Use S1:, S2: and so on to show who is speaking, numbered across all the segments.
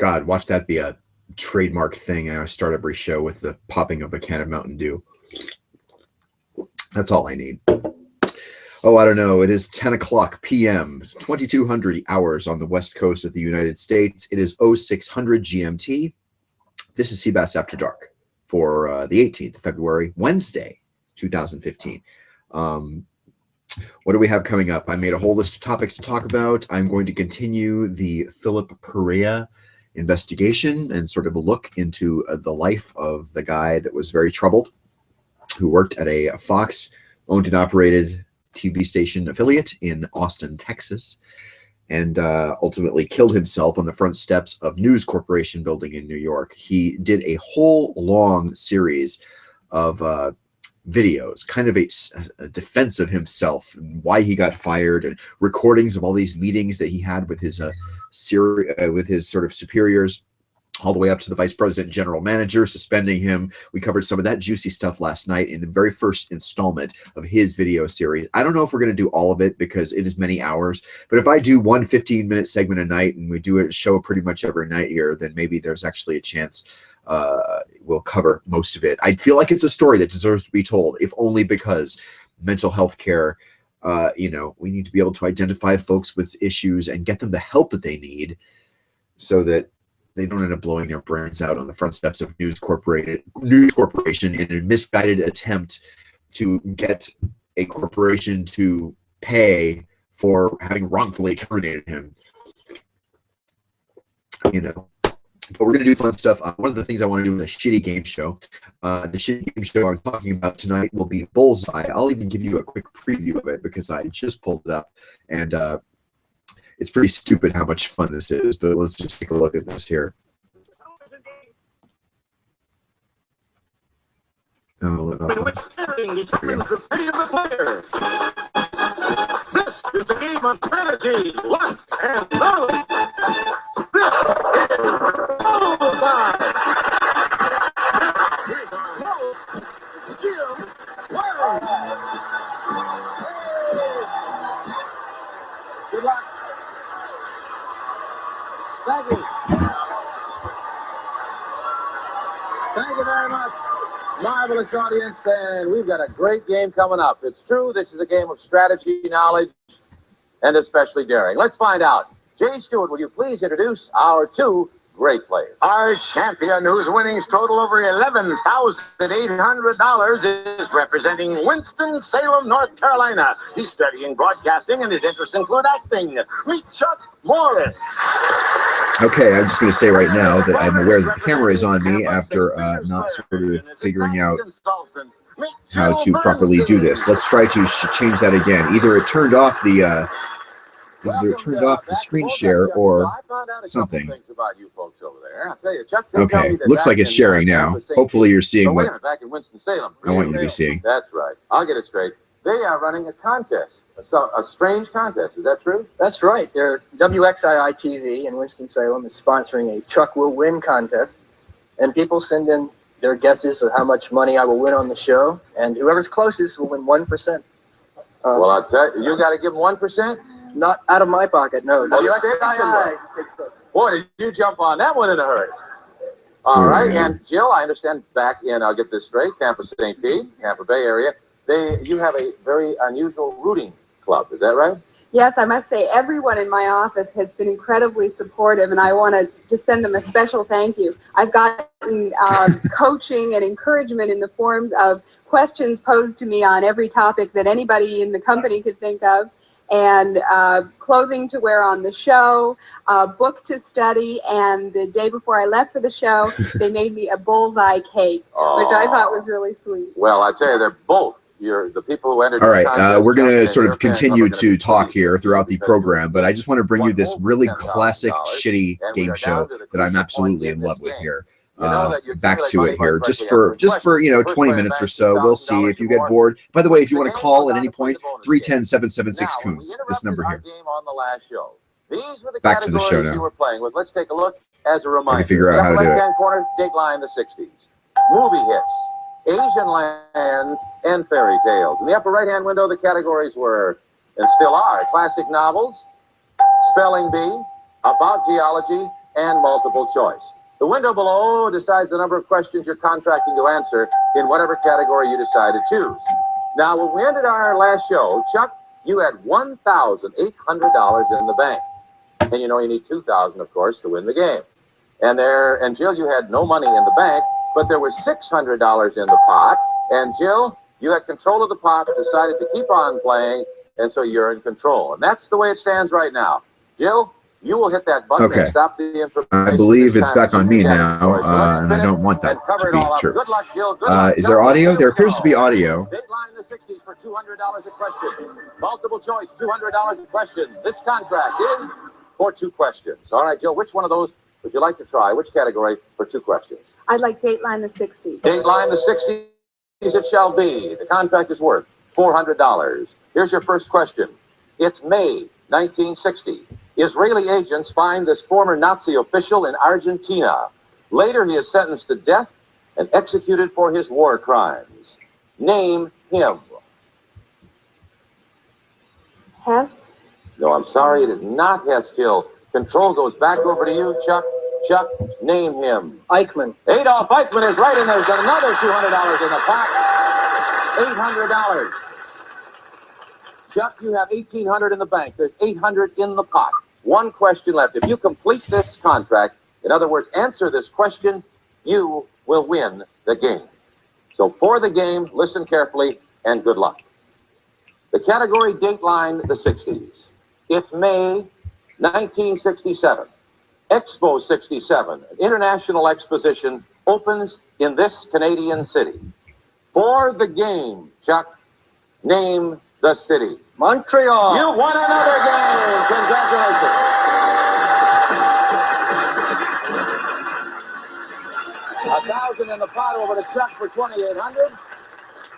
S1: God, watch that be a trademark thing. I start every show with the popping of a can of Mountain Dew. That's all I need. Oh, I don't know. It is 10 o'clock p.m., 2200 hours on the west coast of the United States. It is 0600 GMT. This is cBas After Dark for the 18th of February, Wednesday, 2015. What do we have coming up? I made a whole list of topics to talk about. I'm going to continue the Philip Perea investigation and sort of a look into the life of the guy that was very troubled, who worked at a Fox owned and operated TV station affiliate in Austin, Texas, and ultimately killed himself on the front steps of News Corporation building in New York. He did a whole long series of videos, kind of a defense of himself and why he got fired, and recordings of all these meetings that he had with his sort of superiors, all the way up to the vice president general manager suspending him. We covered some of that juicy stuff last night in the very first installment of his video series. I don't know if we're going to do all of it because it is many hours, but if I do one 15-minute segment a night and we do a show pretty much every night here, then maybe there's actually a chance we'll cover most of it. I feel like it's a story that deserves to be told, if only because mental health care, we need to be able to identify folks with issues and get them the help that they need so that they don't end up blowing their brains out on the front steps of News Corporation in a misguided attempt to get a corporation to pay for having wrongfully terminated him. But we're going to do fun stuff. One of the things I want to do is a shitty game show. The shitty game show I'm talking about tonight will be Bullseye. I'll even give you a quick preview of it because I just pulled it up, and it's pretty stupid how much fun this is, but let's just take a look at this here. Oh,
S2: which steering determines the speed of the player. This is the game of strategy, luck, and knowledge. This is Bullseye. Here's our host, Jim Weds. Good luck. Thank you. Thank you very much. Marvelous audience, and we've got a great game coming up. It's true, this is a game of strategy, knowledge, and especially daring. Let's find out. Jay Stewart, will you please introduce our two great players? Our champion, whose winnings total over $11,800, is representing Winston-Salem, North Carolina. He's studying broadcasting, and his interests include acting. Meet Chuck Morris.
S1: Okay, I'm just going to say right now that I'm aware that the camera is on me after not sort of figuring out how to properly do this. Let's try to change that again. Either it turned off the screen share or something. Okay, looks like it's sharing now. Hopefully you're seeing what I want you to be seeing.
S2: That's right. I'll get it straight. They are running a contest. A strange contest. Is that true?
S3: That's right. WXII TV in Winston-Salem is sponsoring a Chuck Will Win contest, and people send in their guesses of how much money I will win on the show, and whoever's closest will win 1%.
S2: Well, I'll tell you, you got to give them 1%?
S3: Not out of my pocket, no.
S2: WXII. Boy, did you jump on that one in a hurry. All right, and Jill, I understand back in, I'll get this straight, Tampa St. Pete, Tampa Bay area, you have a very unusual rooting club, is that right?
S4: Yes, I must say everyone in my office has been incredibly supportive, and I want to just send them a special thank you. I've gotten coaching and encouragement in the forms of questions posed to me on every topic that anybody in the company could think of, and clothing to wear on the show, a book to study, and the day before I left for the show, they made me a bullseye cake, which I thought was really sweet.
S2: Well, I tell you, they're both. The people who entered.
S1: All right, we're going to sort of continue to talk here throughout the program, but I just want to bring you this really classic, shitty game show that I'm absolutely in love with here. Back to it here, just for 20 minutes or so. We'll see if you get bored. By the way, if you want to call at any point, 310-776-COONS. This number here. Back to the show now.
S2: Let's take a look as a reminder.
S1: I can figure out how to do it.
S2: Left-hand corner, Dateline, the 60s. Movie hits. Asian lands, and fairy tales. In the upper right-hand window, the categories were, and still are, classic novels, spelling bee, about geology, and multiple choice. The window below decides the number of questions you're contracting to answer in whatever category you decide to choose. Now, when we ended our last show, Chuck, you had $1,800 in the bank. And you know you need $2,000, of course, to win the game. And Jill, you had no money in the bank, but there was $600 in the pot. And Jill, you had control of the pot, decided to keep on playing, and so you're in control. And that's the way it stands right now. Jill, you will hit that button and stop the information.
S1: I believe it's back on me now, and I don't want that to be true.
S2: Good luck, Jill. Good luck.
S1: Is there audio? There appears to be audio.
S2: Dateline the 60s for $200 a question. Multiple choice, $200 a question. This contract is for 2 questions. All right, Jill, which one of those would you like to try? Which category for 2 questions?
S4: I'd like Dateline the 60s. Dateline
S2: the 60s it shall be. The contract is worth $400. Here's your first question. It's May 1960. Israeli agents find this former Nazi official in Argentina. Later, he is sentenced to death and executed for his war crimes. Name him.
S4: Hess?
S2: No, I'm sorry, it is not Hess, Jill. Control goes back over to you, Chuck. Chuck, name him.
S3: Eichmann.
S2: Adolf Eichmann is right, and there's another $200 in the pot. $800. Chuck, you have $1,800 in the bank. There's $800 in the pot. 1 question left. If you complete this contract, in other words, answer this question, you will win the game. So for the game, listen carefully, and good luck. The category Dateline the 60s. It's May 1967. Expo 67, an international exposition, opens in this Canadian city. For the game, Chuck, name the city.
S3: Montreal.
S2: You won another game. Congratulations. $1,000 in the pot over to Chuck for $2,800.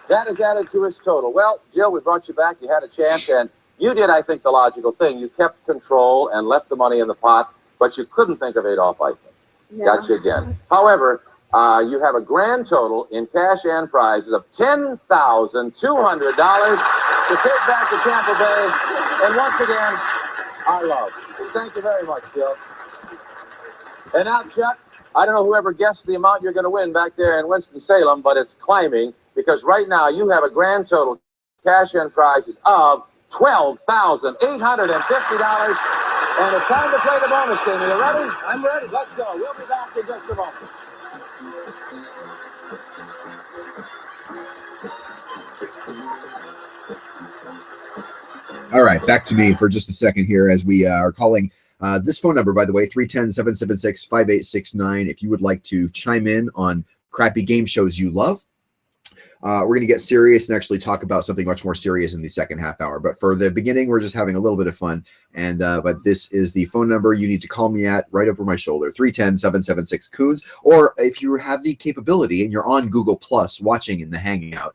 S2: That is added to his total. Well, Jill, we brought you back. You had a chance, and you did, I think, the logical thing. You kept control and left the money in the pot, but you couldn't think of Adolf Eichmann.
S4: Yeah.
S2: Got you again. However, you have a grand total in cash and prizes of $10,200 to take back to Tampa Bay. And once again, our love. Thank you very much, Jill. And now, Chuck, I don't know whoever guessed the amount you're going to win back there in Winston-Salem, but it's climbing because right now you have a grand total cash and prizes of $12,850. And it's time to play the bonus game. Are you ready? I'm ready. Let's go. We'll be back in just a moment.
S1: All right, back to me for just a second here as we are calling this phone number, by the way, 310-776-5869. If you would like to chime in on crappy game shows you love. We're going to get serious and actually talk about something much more serious in the second half hour. But for the beginning, we're just having a little bit of fun. And but this is the phone number you need to call me at right over my shoulder, 310-776-COONS. Or if you have the capability and you're on Google Plus watching in the Hangout,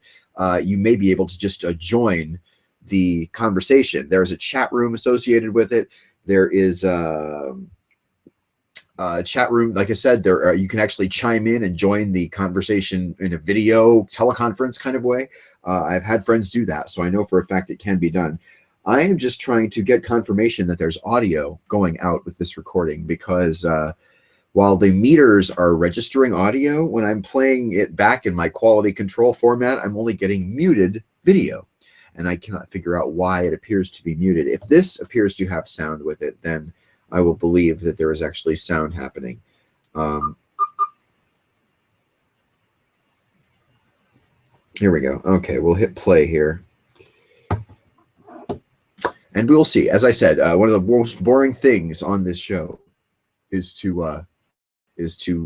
S1: you may be able to just join the conversation. There's a chat room associated with it. There is a chat room. Like I said, there you can actually chime in and join the conversation in a video teleconference kind of way. I've had friends do that, so I know for a fact it can be done. I am just trying to get confirmation that there's audio going out with this recording because while the meters are registering audio, when I'm playing it back in my quality control format, I'm only getting muted video. And I cannot figure out why it appears to be muted. If this appears to have sound with it, then I will believe that there is actually sound happening. Here we go. Okay, we'll hit play here. And we will see. As I said, one of the most boring things on this show is to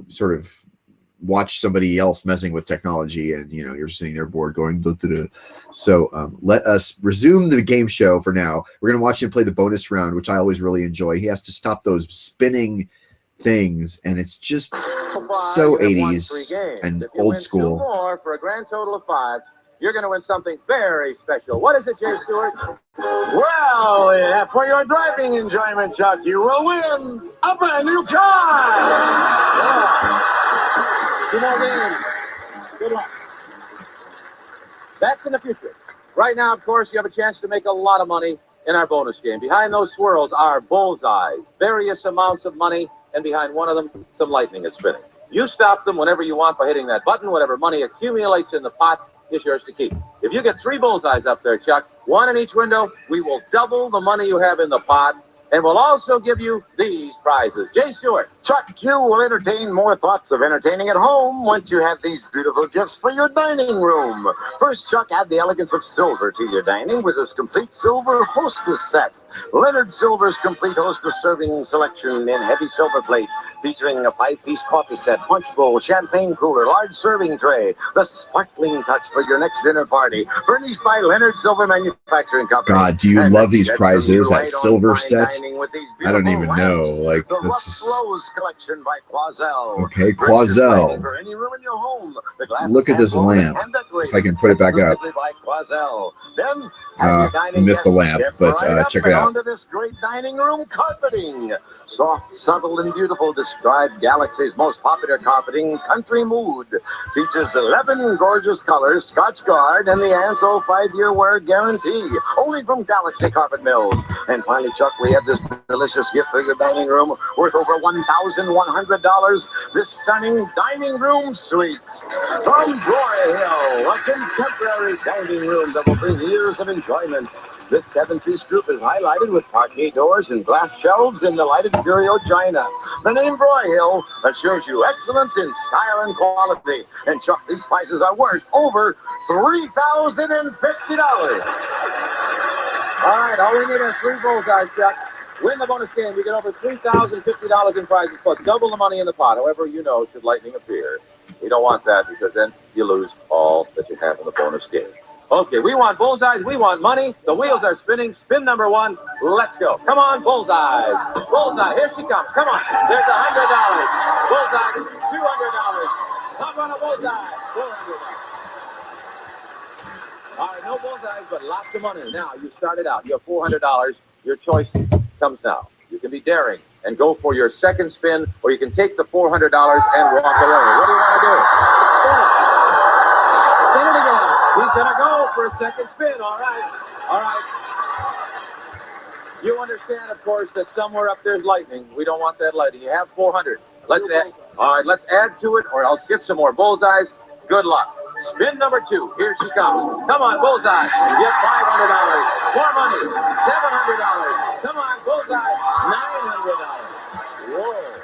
S1: sort of watch somebody else messing with technology, and you're sitting there bored going duh, duh, duh. So let us resume the game show for now. We're going to watch him play the bonus round, which I always really enjoy. He has to stop those spinning things, and it's just so 80s and old school.
S2: 2 more for a grand total of 5, you're going to win something very special. What is it, Jay Stewart? Well, yeah, for your driving enjoyment, Chuck, you will win a brand new car. Yeah. 2 more games. Good luck. That's in the future. Right now, of course, you have a chance to make a lot of money in our bonus game. Behind those swirls are bullseyes, various amounts of money and behind one of them, some lightning is spinning. You stop them whenever you want by hitting that button. Whatever money accumulates in the pot is yours to keep. If you get 3 bullseyes up there, Chuck, 1 in each window, we will double the money you have in the pot, and we'll also give you these prizes. Jay Stewart.
S5: Chuck, you will entertain more thoughts of entertaining at home once you have these beautiful gifts for your dining room. First, Chuck, add the elegance of silver to your dining with this complete silver hostess set. Leonard Silver's complete hostess serving selection in heavy silver plate, featuring a 5-piece coffee set, punch bowl, champagne cooler, large serving tray, the sparkling touch for your next dinner party, furnished by Leonard Silver Manufacturing Company.
S1: God, do you love these prizes? That silver set? I don't even know. Like, this is...
S5: Rose collection by Quazel.
S1: Okay, Quazel.
S5: For any room in your home.
S1: Look at this lamp. If I can put it back up.
S5: Then,
S1: I missed the lamp, but check it out.
S5: Onto this great dining room carpeting. Soft, subtle, and beautiful, described Galaxy's most popular carpeting, Country Mood. Features 11 gorgeous colors, Scotch Guard, and the Anso 5-year wear guarantee. Only from Galaxy Carpet Mills. And finally, Chuck, we have this delicious gift for your dining room worth over $1,100. This stunning dining room suite. From Broyhill, a contemporary dining room that will bring years of enjoyment. This 7-piece group is highlighted with parquet doors and glass shelves in the lighted Curio china. The name Broyhill assures you excellence in style and quality. And Chuck, these prices are worth over $3,050.
S2: All right, all we need are 3 bullseyes, Chuck. Win the bonus game. You get over $3,050 in prizes, plus double the money in the pot. However, you know, should lightning appear. We don't want that because then you lose all that you have in the bonus game. Okay, we want bullseyes. We want money. The wheels are spinning. Spin number 1. Let's go. Come on, bullseyes. Bullseye. Here she comes. Come on. There's $100. Bullseye. $200. How about a bullseye? $400. All right, no bullseyes, but lots of money. Now, you started out. You have $400. Your choice comes now. You can be daring and go for your second spin, or you can take the $400 and walk away. What do you want to do? Spin it. Spin it again. He's going to go for a second spin. All right. All right. You understand, of course, that somewhere up there's lightning. We don't want that lightning. You have 400. Let's add. All right, let's add to it, or else get some more bullseyes. Good luck. Spin number 2. Here she comes. Come on, bullseye. You have $500. More money. $700. Come on, bullseye. $900. Whoa.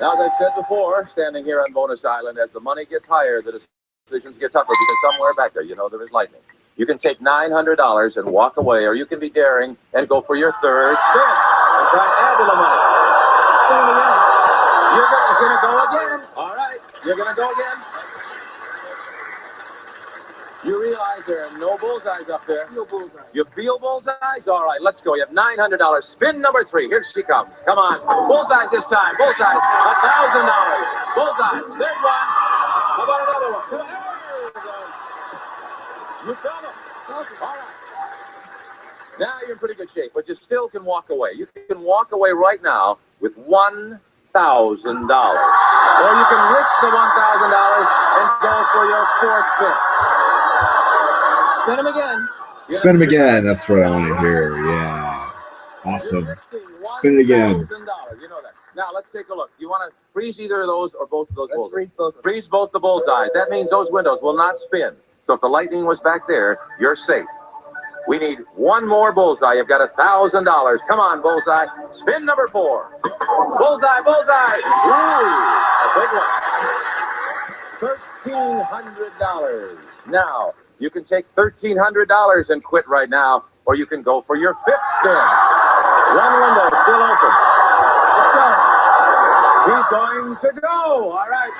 S2: Now, as I said before, standing here on Bonus Island, as the money gets higher, the decisions get tougher because somewhere back there, you know, there is lightning. You can take $900 and walk away, or you can be daring and go for your third spin and try to add to the money. Spin again. You're going to go again. All right. You're going to go again. You realize there are no bullseyes up there. No bullseyes. You feel bullseyes? All right, let's go. You have $900. Spin number 3. Here she comes. Come on. Bullseyes this time. Bullseyes. $1,000. Bullseye. There's one. How about another one? There we go. You got them. All right. Now you're in pretty good shape, but you still can walk away. You can walk away right now with $1,000. Or you can risk the $1,000 and go for your 4th spin. Spin him again.
S1: Spin them again. That's what I want to hear. Yeah. Awesome. Spin it again.
S2: You know that. Now, let's take a look. You want to freeze either of those or both of those bullseyes? Freeze both the bullseyes. That means those windows will not spin. So if the lightning was back there, you're safe. We need one more bullseye. You've got $1,000. Come on, bullseye. Spin number 4. Bullseye, bullseye. Ooh, a big one. $1,300. Now, you can take $1,300 and quit right now, or you can go for your 5th spin. One window still open. Let's go. He's going to go. All right.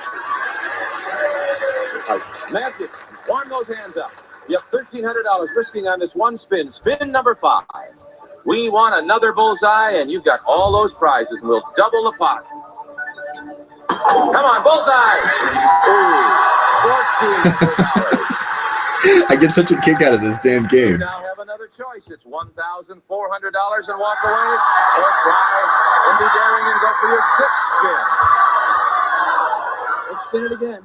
S2: Magic. Warm those hands up. You have $1,300 risking on this one spin. Spin number 5. We want another bullseye, and you've got all those prizes, and we'll double the pot. Come on, bullseye. Ooh, $1,400.
S1: I get such a kick out of this damn game.
S2: You now have another choice. It's $1,400 and walk away, or try and be daring and go for your 6th spin. Let's spin it again.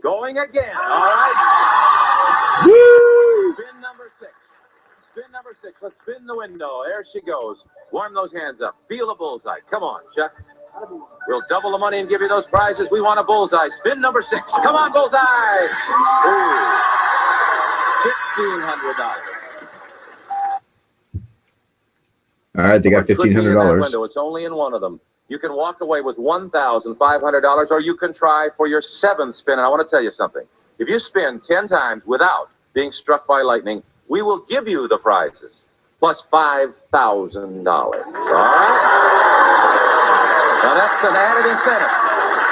S2: Going again. All right.
S1: Woo!
S2: Spin number 6. Spin number 6. 6. Let's spin the window. There she goes. Warm those hands up. Feel a bullseye. Come on, Chuck. We'll double the money and give you those prizes. We want a bullseye. Spin number 6. Come on, bullseye. Ooh. $1,500.
S1: All right, they got $1,500.
S2: It's only in one of them. You can walk away with $1,500, or you can try for your 7th spin. And I want to tell you something. If you spin 10 times without being struck by lightning, we will give you the prizes, plus $5,000. All right? Now, that's an added incentive.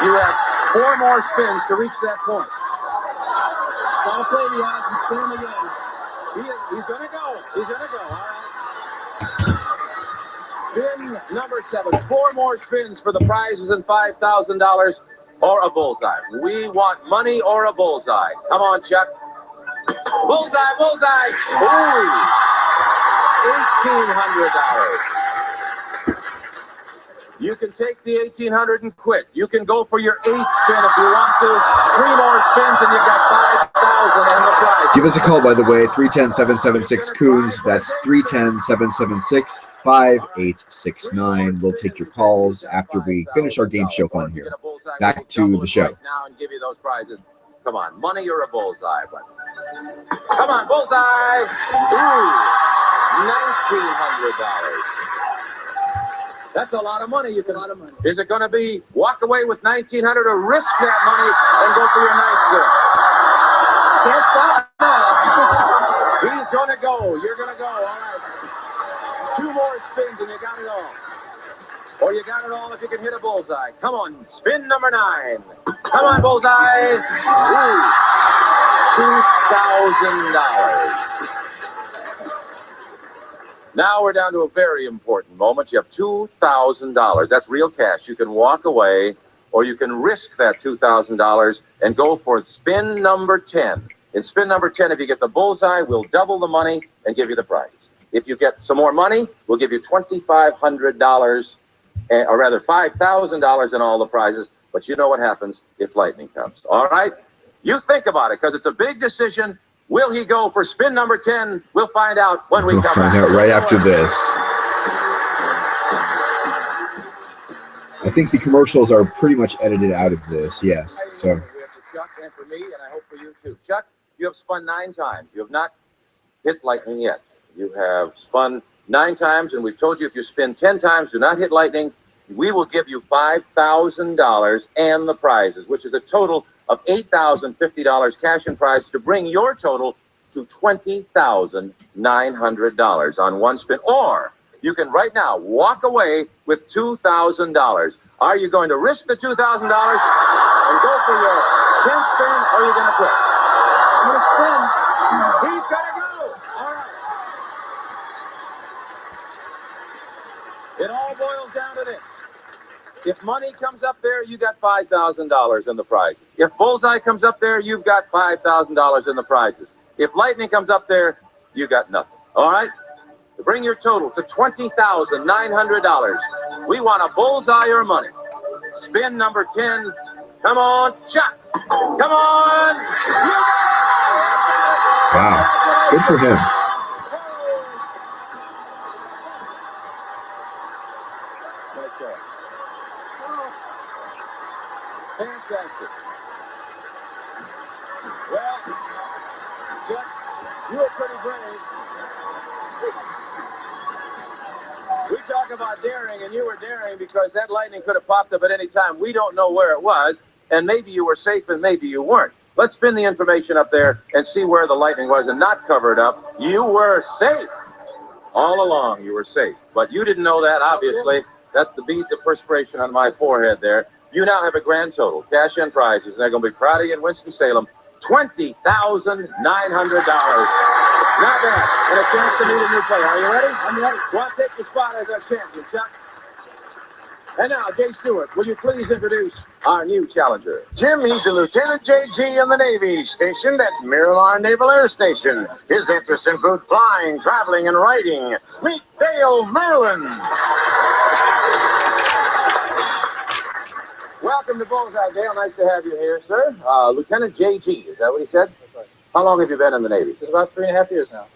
S2: You have 4 more spins to reach that point.
S3: Gotta play the odds and spin them again.
S2: He's going to go. He's going to go. All right. Spin number 7. 4 more spins for the prizes and $5,000 or a bullseye. We want money or a bullseye. Come on, Chuck. Bullseye, bullseye. Ooh. $1,800. You can take the $1,800 and quit. You can go for your 8th spin if you want to. 3 more spins and you've got $5,000 in the prize.
S1: Give us a call, by the way, 310-776-COONS. That's 310-776-5869. We'll take your calls after we finish our game show fun here. Back to the show.
S2: Now and give you those prizes. Come on, money or a bullseye. Come on, bullseye. Ooh, $1,900. That's a lot of money. Is it going to be walk away with $1,900 or risk that money and go for your 9th spin? He's going to go. You're going to go. All right. 2 more spins and you got it all. Or you got it all if you can hit a bullseye. Come on, spin number 9. Come on, bullseye. Ooh, $2,000. Now we're down to a very important moment. You have $2,000. That's real cash. You can walk away, or you can risk that $2,000 and go for spin number 10. In spin number 10, if you get the bullseye, we'll double the money and give you the prize. If you get some more money, we'll give you $2,500, or rather $5,000 in all the prizes. But you know what happens if lightning comes. All right? You think about it, because it's a big decision. Will he go for spin number 10? We'll find out when we come back.
S1: We'll find out right after this. I think the commercials are pretty much edited out of this, yes. So.
S2: We have for Chuck and for me, and I hope for you too. Chuck, you have spun 9 times. You have not hit lightning yet. You have spun 9 times, and we've told you if you spin 10 times, do not hit lightning, we will give you $5,000 and the prizes, which is a total of $8,050 cash and prize to bring your total to $20,900 on one spin. Or you can right now walk away with $2,000. Are you going to risk the $2,000 and go for your 10th spin, or are you going to quit?
S3: I'm going to spin.
S2: He's going to go. All right. It all boils down to this. If money comes up there, you got $5,000 in the prizes. If bullseye comes up there, you've got $5,000 in the prizes. If lightning comes up there, you got nothing. All right? To bring your total to $20,900, we want a bullseye or money. Spin number 10. Come on, Chuck. Come on.
S1: Wow. Good for him.
S2: Fantastic. Well, Chuck, you were pretty brave. We talk about daring, and you were daring because that lightning could have popped up at any time. We don't know where it was, and maybe you were safe and maybe you weren't. Let's spin the information up there and see where the lightning was and not cover it up. You were safe. All along, you were safe. But you didn't know that, obviously. That's the beads of perspiration on my forehead there. You now have a grand total, cash and prizes, and they're going to be proud of you in Winston-Salem, $20,900. Not bad. And a chance to meet a new player. Are you ready? I'm ready. Well, take your spot as our champion, Chuck. And now, Jay Stewart, will you please introduce our new challenger?
S5: Jim, he's a Lieutenant JG in the Navy, stationed at Miramar Naval Air Station. His interests include flying, traveling, and writing. Meet Dale Merlin.
S2: Welcome to Bullseye, Dale. Nice to have you here, sir. Lieutenant JG, is that what he said?
S3: That's right.
S2: How long have you been in the Navy?
S3: It's about 3.5 years now.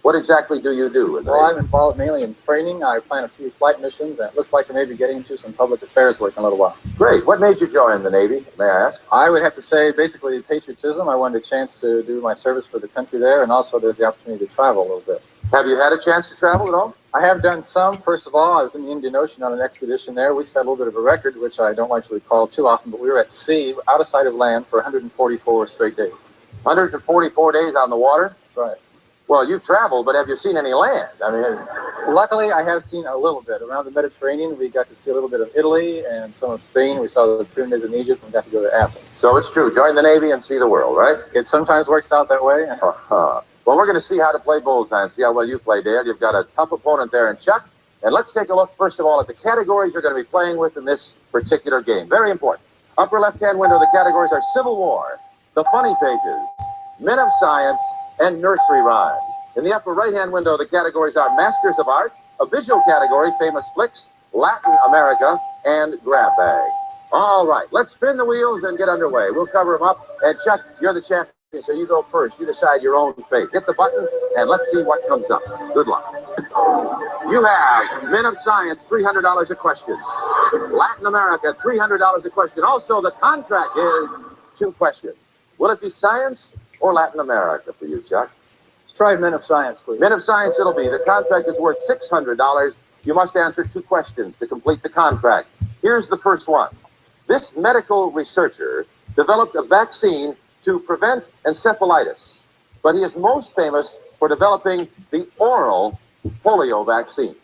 S2: What exactly do you do in the
S6: Well,
S2: Navy?
S6: I'm involved mainly in training. I plan a few flight missions, and it looks like I may be getting into some public affairs work in a little while.
S2: Great. What made you join the Navy, may I ask?
S6: I would have to say basically patriotism. I wanted a chance to do my service for the country there, and also there's the opportunity to travel a little bit.
S2: Have you had a chance to travel at all?
S6: I have done some. First of all, I was in the Indian Ocean on an expedition there. We set a little bit of a record, which I don't like to recall too often, but we were at sea, out of sight of land, for 144 straight days.
S2: 144 days on the water?
S6: Right.
S2: Well, you've traveled, but have you seen any land? I mean,
S6: Luckily, I have seen a little bit. Around the Mediterranean, we got to see a little bit of Italy and some of Spain. We saw the pyramids in Egypt and got to go to Athens.
S2: so it's true. Join the Navy and see the world, right?
S6: It sometimes works out that way.
S2: Uh-huh. Well, we're going to see how to play bullseye and see how well you play, Dale. You've got a tough opponent there in Chuck. And let's take a look, first of all, at the categories you're going to be playing with in this particular game. Very important. Upper left-hand window, the categories are Civil War, The Funny Pages, Men of Science, and Nursery Rhymes. In the upper right-hand window, the categories are Masters of Art, a visual category, Famous Flicks, Latin America, and Grab Bag. All right, let's spin the wheels and get underway. We'll cover them up. And Chuck, you're the champion, so you go first. You decide your own fate. Hit the button, and let's see what comes up. Good luck. You have Men of Science, $300 a question. Latin America, $300 a question. Also, the contract is 2 questions. Will it be science or Latin America for you, Chuck?
S6: Let's try Men of Science, please.
S2: Men of Science it'll be. The contract is worth $600. You must answer 2 questions to complete the contract. Here's the first one. This medical researcher developed a vaccine to prevent encephalitis, but he is most famous for developing the oral polio vaccine.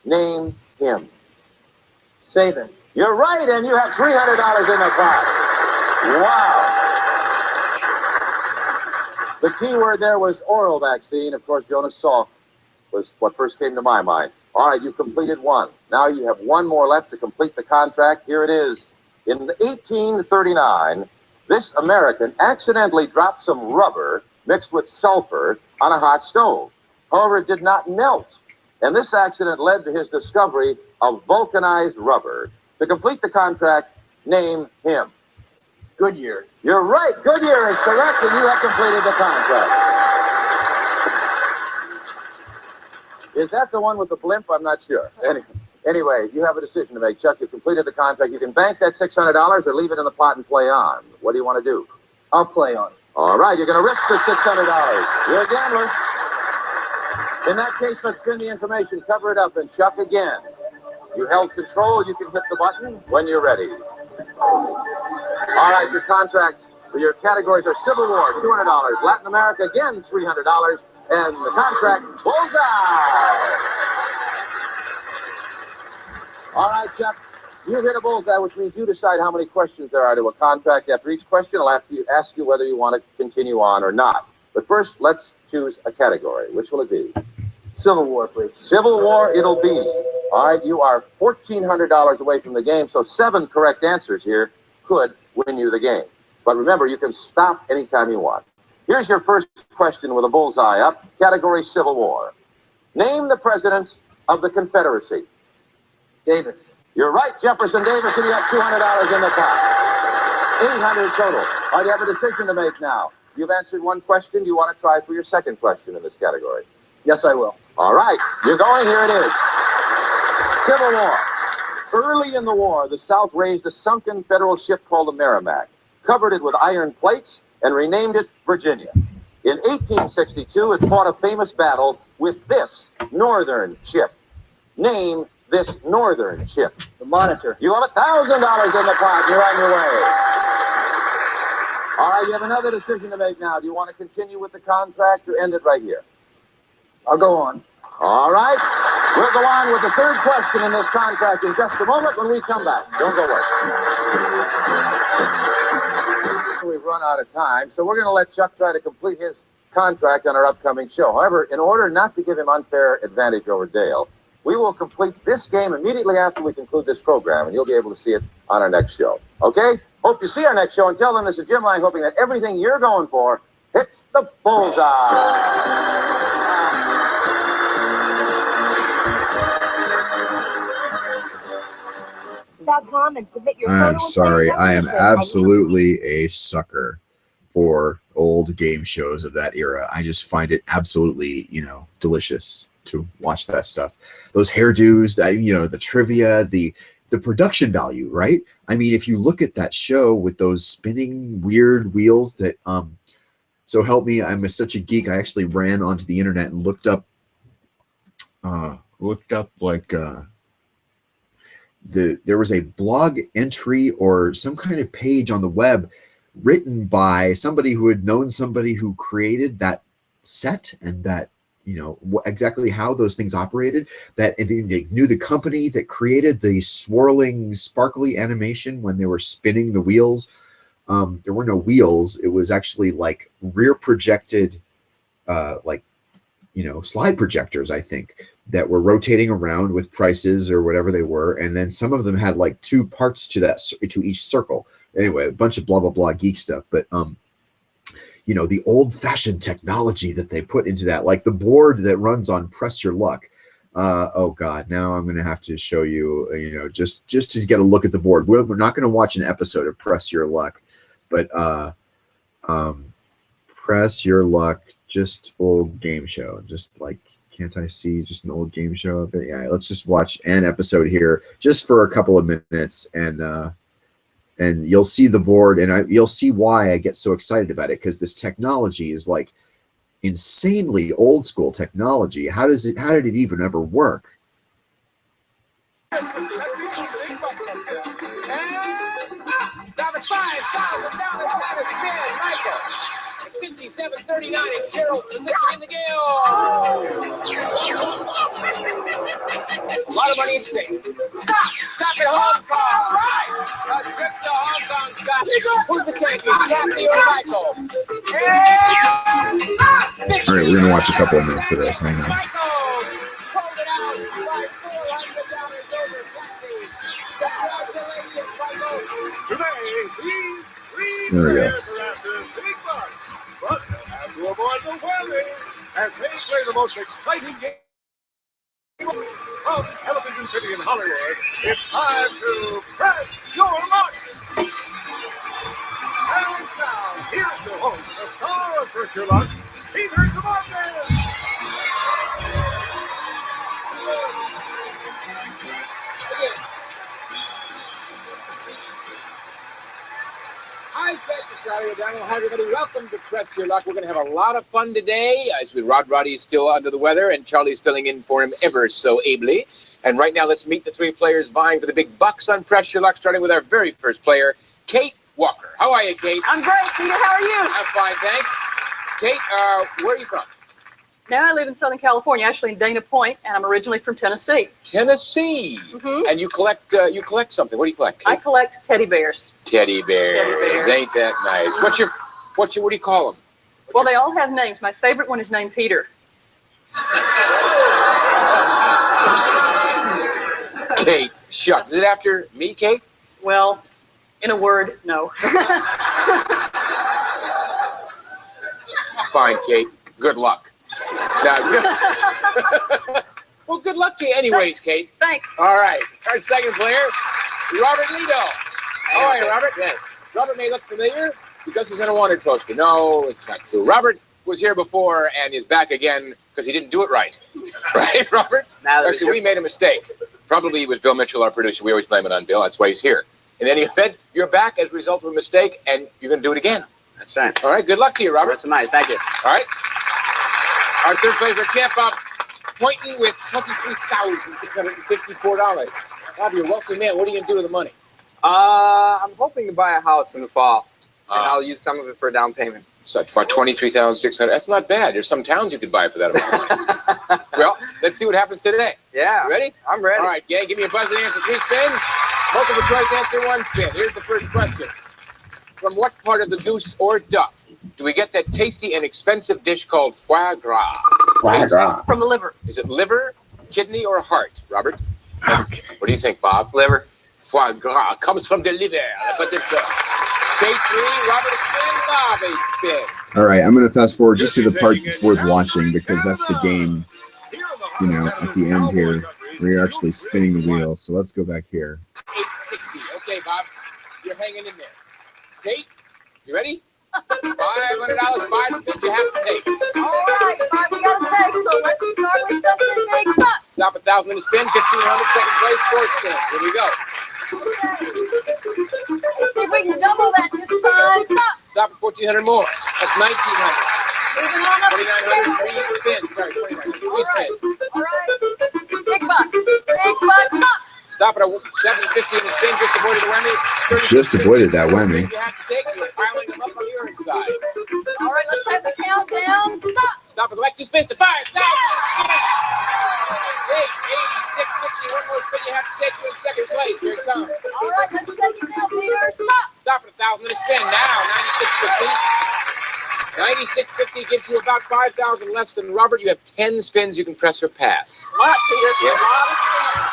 S2: Name him.
S6: Sabin.
S2: You're right, and you have $300 in the pot. Wow. The key word there was oral vaccine. Of course, Jonas Salk was what first came to my mind. All right, you completed 1. Now you have 1 more left to complete the contract. Here it is. In 1839, this American accidentally dropped some rubber mixed with sulfur on a hot stove. However, it did not melt. And this accident led to his discovery of vulcanized rubber. To complete the contract, name him.
S6: Goodyear.
S2: You're right. Goodyear is correct, and you have completed the contract. Is that the one with the blimp? I'm not sure. Anyway, you have a decision to make. Chuck, you've completed the contract. You can bank that $600 or leave it in the pot and play on. What do you want to do?
S6: I'll play on.
S2: All right, you're going to risk the $600. You're a gambler. In that case, let's spin the information, cover it up, and Chuck again. You held control. You can hit the button when you're ready. All right, your contracts for your categories are Civil War, $200. Latin America, again, $300. And the contract, bullseye. All right, Chuck, you hit a bullseye, which means you decide how many questions there are to a contract. After each question, I'll ask you whether you want to continue on or not. But first, let's choose a category. Which will it be?
S6: Civil War, please.
S2: Civil War it'll be. All right, you are $1,400 away from the game, so 7 correct answers here could win you the game. But remember, you can stop anytime you want. Here's your first question with a bullseye up. Category Civil War. Name the president of the Confederacy.
S6: Davis.
S2: You're right, Jefferson Davis, and you have $200 in the pot. 800 total. All right, you have a decision to make now. You've answered 1 question. Do you want to try for your second question in this category?
S6: Yes, I will.
S2: All right, you're going. Here it is. Civil War. Early in the war, the South raised a sunken federal ship called the Merrimack, covered it with iron plates, and renamed it Virginia. In 1862, it fought a famous battle with this northern ship. Name this northern ship.
S6: The Monitor.
S2: You have $1,000 in the pot. You're on your way. All right, you have another decision to make now. Do you want to continue with the contract or end it right here?
S6: I'll go on.
S2: All right. We'll go on with the third question in this contract in just a moment when we come back. Don't go away. We've run out of time, so we're going to let Chuck try to complete his contract on our upcoming show. However, in order not to give him unfair advantage over Dale, we will complete this game immediately after we conclude this program, and you'll be able to see it on our next show. Okay? Hope you see our next show. Until then, this is Jim Lang, hoping that everything you're going for hits the bullseye.
S7: .com and submit your
S1: I'm
S7: photos
S1: sorry.
S7: and
S1: I am
S7: information.
S1: absolutely a sucker for old game shows of that era. I just find it absolutely, delicious to watch that stuff. Those hairdos, the trivia, the production value, right? I mean, if you look at that show with those spinning weird wheels that, so help me, I'm such a geek. I actually ran onto the internet and looked up like there was a blog entry or some kind of page on the web written by somebody who had known somebody who created that set and that, exactly how those things operated, that they knew the company that created the swirling, sparkly animation when they were spinning the wheels. There were no wheels. It was actually like rear projected, slide projectors, I think, that were rotating around with prices or whatever they were. And then some of them had like two parts to each circle. Anyway, a bunch of blah, blah, blah geek stuff. But, the old fashioned technology that they put into that, like the board that runs on Press Your Luck. Oh God, now I'm going to have to show you, just to get a look at the board. We're not going to watch an episode of Press Your Luck, but Press Your Luck, just old game show. Just like, can't I see just an old game show of it? Yeah, let's just watch an episode here just for a couple of minutes, and you'll see the board, and you'll see why I get so excited about it, because this technology is like insanely old school technology. How did it even ever work?
S7: Down to $5,000 Michael. 57.39 and Cheryl's position in the game. A lot of money at stake. Stop at Hong Kong. All right. A trip to Hong Kong, Scott. Who's the champion, Kathy or Michael?
S1: All right, we're going to watch a couple of minutes of this. Hang on.
S7: Michael pulled it out by $400 over Kathy. Congratulations, Michael. Today, these three players are after big bucks, but they'll have to avoid the weather as they play the most exciting game of Television City in Hollywood. It's time to press your luck. And now, here's your host, the star of Press Your Luck, Peter Tamarkin. Hi, thank you, Charlie O'Donnell. Hi, everybody. Welcome to Press Your Luck. We're going to have a lot of fun today. As Roddy is still under the weather, and Charlie's filling in for him ever so ably. And right now, let's meet the three players vying for the big bucks on Press Your Luck, starting with our very first player, Kate Walker. How are you, Kate?
S8: I'm great, Peter. How are you?
S7: I'm fine, thanks. Kate, where are you from?
S8: Now I live in Southern California, actually in Dana Point, and I'm originally from Tennessee.
S7: Tennessee. Mm-hmm. And you collect something. What do you collect, Kate?
S8: I collect teddy bears.
S7: Teddy bears. Ain't that nice? What do you call them?
S8: Well, they all have names. My favorite one is named Peter.
S7: Kate, shucks. Is it after me, Kate?
S8: Well, in a word, no.
S7: Fine, Kate. Good luck. Now, well, good luck to you anyways, Kate.
S8: Thanks.
S7: All right. Our second player, Robert Lido. How are you, Robert? Good. Robert may look familiar because he's on a wanted poster. No, it's not true. Robert was here before and is back again because he didn't do it right. Right, Robert? Actually, we made a mistake. Probably it was Bill Mitchell, our producer. We always blame it on Bill. That's why he's here. In any event, you're back as a result of a mistake, and you're going to do it again.
S9: That's right.
S7: All right. Good luck to you, Robert.
S9: That's nice. Thank you.
S7: All right. Our third player is our champ, Bob Pointon, with $23,654. Bob, you're a wealthy man. What are you going to do with the money?
S9: I'm hoping to buy a house in the fall, and I'll use some of it for a down payment.
S7: So about $23,600. That's not bad. There's some towns you could buy for that amount of money. Well, let's see what happens today.
S9: Yeah.
S7: You ready?
S9: I'm ready.
S7: All right, gang, give me a buzzer and answer 3 spins. Multiple choice answer 1 spin. Here's the first question. From what part of the goose or duck do we get that tasty and expensive dish called foie gras?
S1: Foie gras.
S8: From the liver.
S7: Is it liver, kidney, or heart, Robert?
S1: Okay.
S7: What do you think, Bob?
S9: Liver.
S7: Foie gras comes from the liver. But it's good. K3, Robert a spin, Bob a spin.
S1: All right, I'm going to fast forward just to the part that's worth watching, because that's the game, at the end here, where you're actually spinning the wheel. So let's go back here.
S7: 860. Okay, Bob, you're hanging in there. Kate, you ready? $500 Stop 1,000 in a spin. 1,500. Second place. 4 spins. Here we go.
S8: Let's see if we can double that this time. Stop.
S7: Stop at 1,400 more. That's 1,900.
S8: Moving on up the
S7: 2,900. 3 spins. Sorry, 2,900. 3 spins.
S8: All right. Big bucks. Big bucks. Stop.
S7: Stop at a 750 in the spin. Just avoided the whammy.
S1: Just avoided that whammy.
S7: You have to take. You're piling them up on your inside.
S8: All right, let's have the countdown. Stop.
S7: Stop and go back 2 spins to 5,000. 86.50. One more spin. You have to take. You in second place. Here it comes.
S8: All right, let's take it now, Peter. Stop.
S7: Stop at 1,000 in a spin. Now 96.50. 96.50 gives you about 5,000 less than Robert. You have 10 spins. You can press or pass.
S8: Lot, Peter.
S7: Yes.
S8: A lot of spins.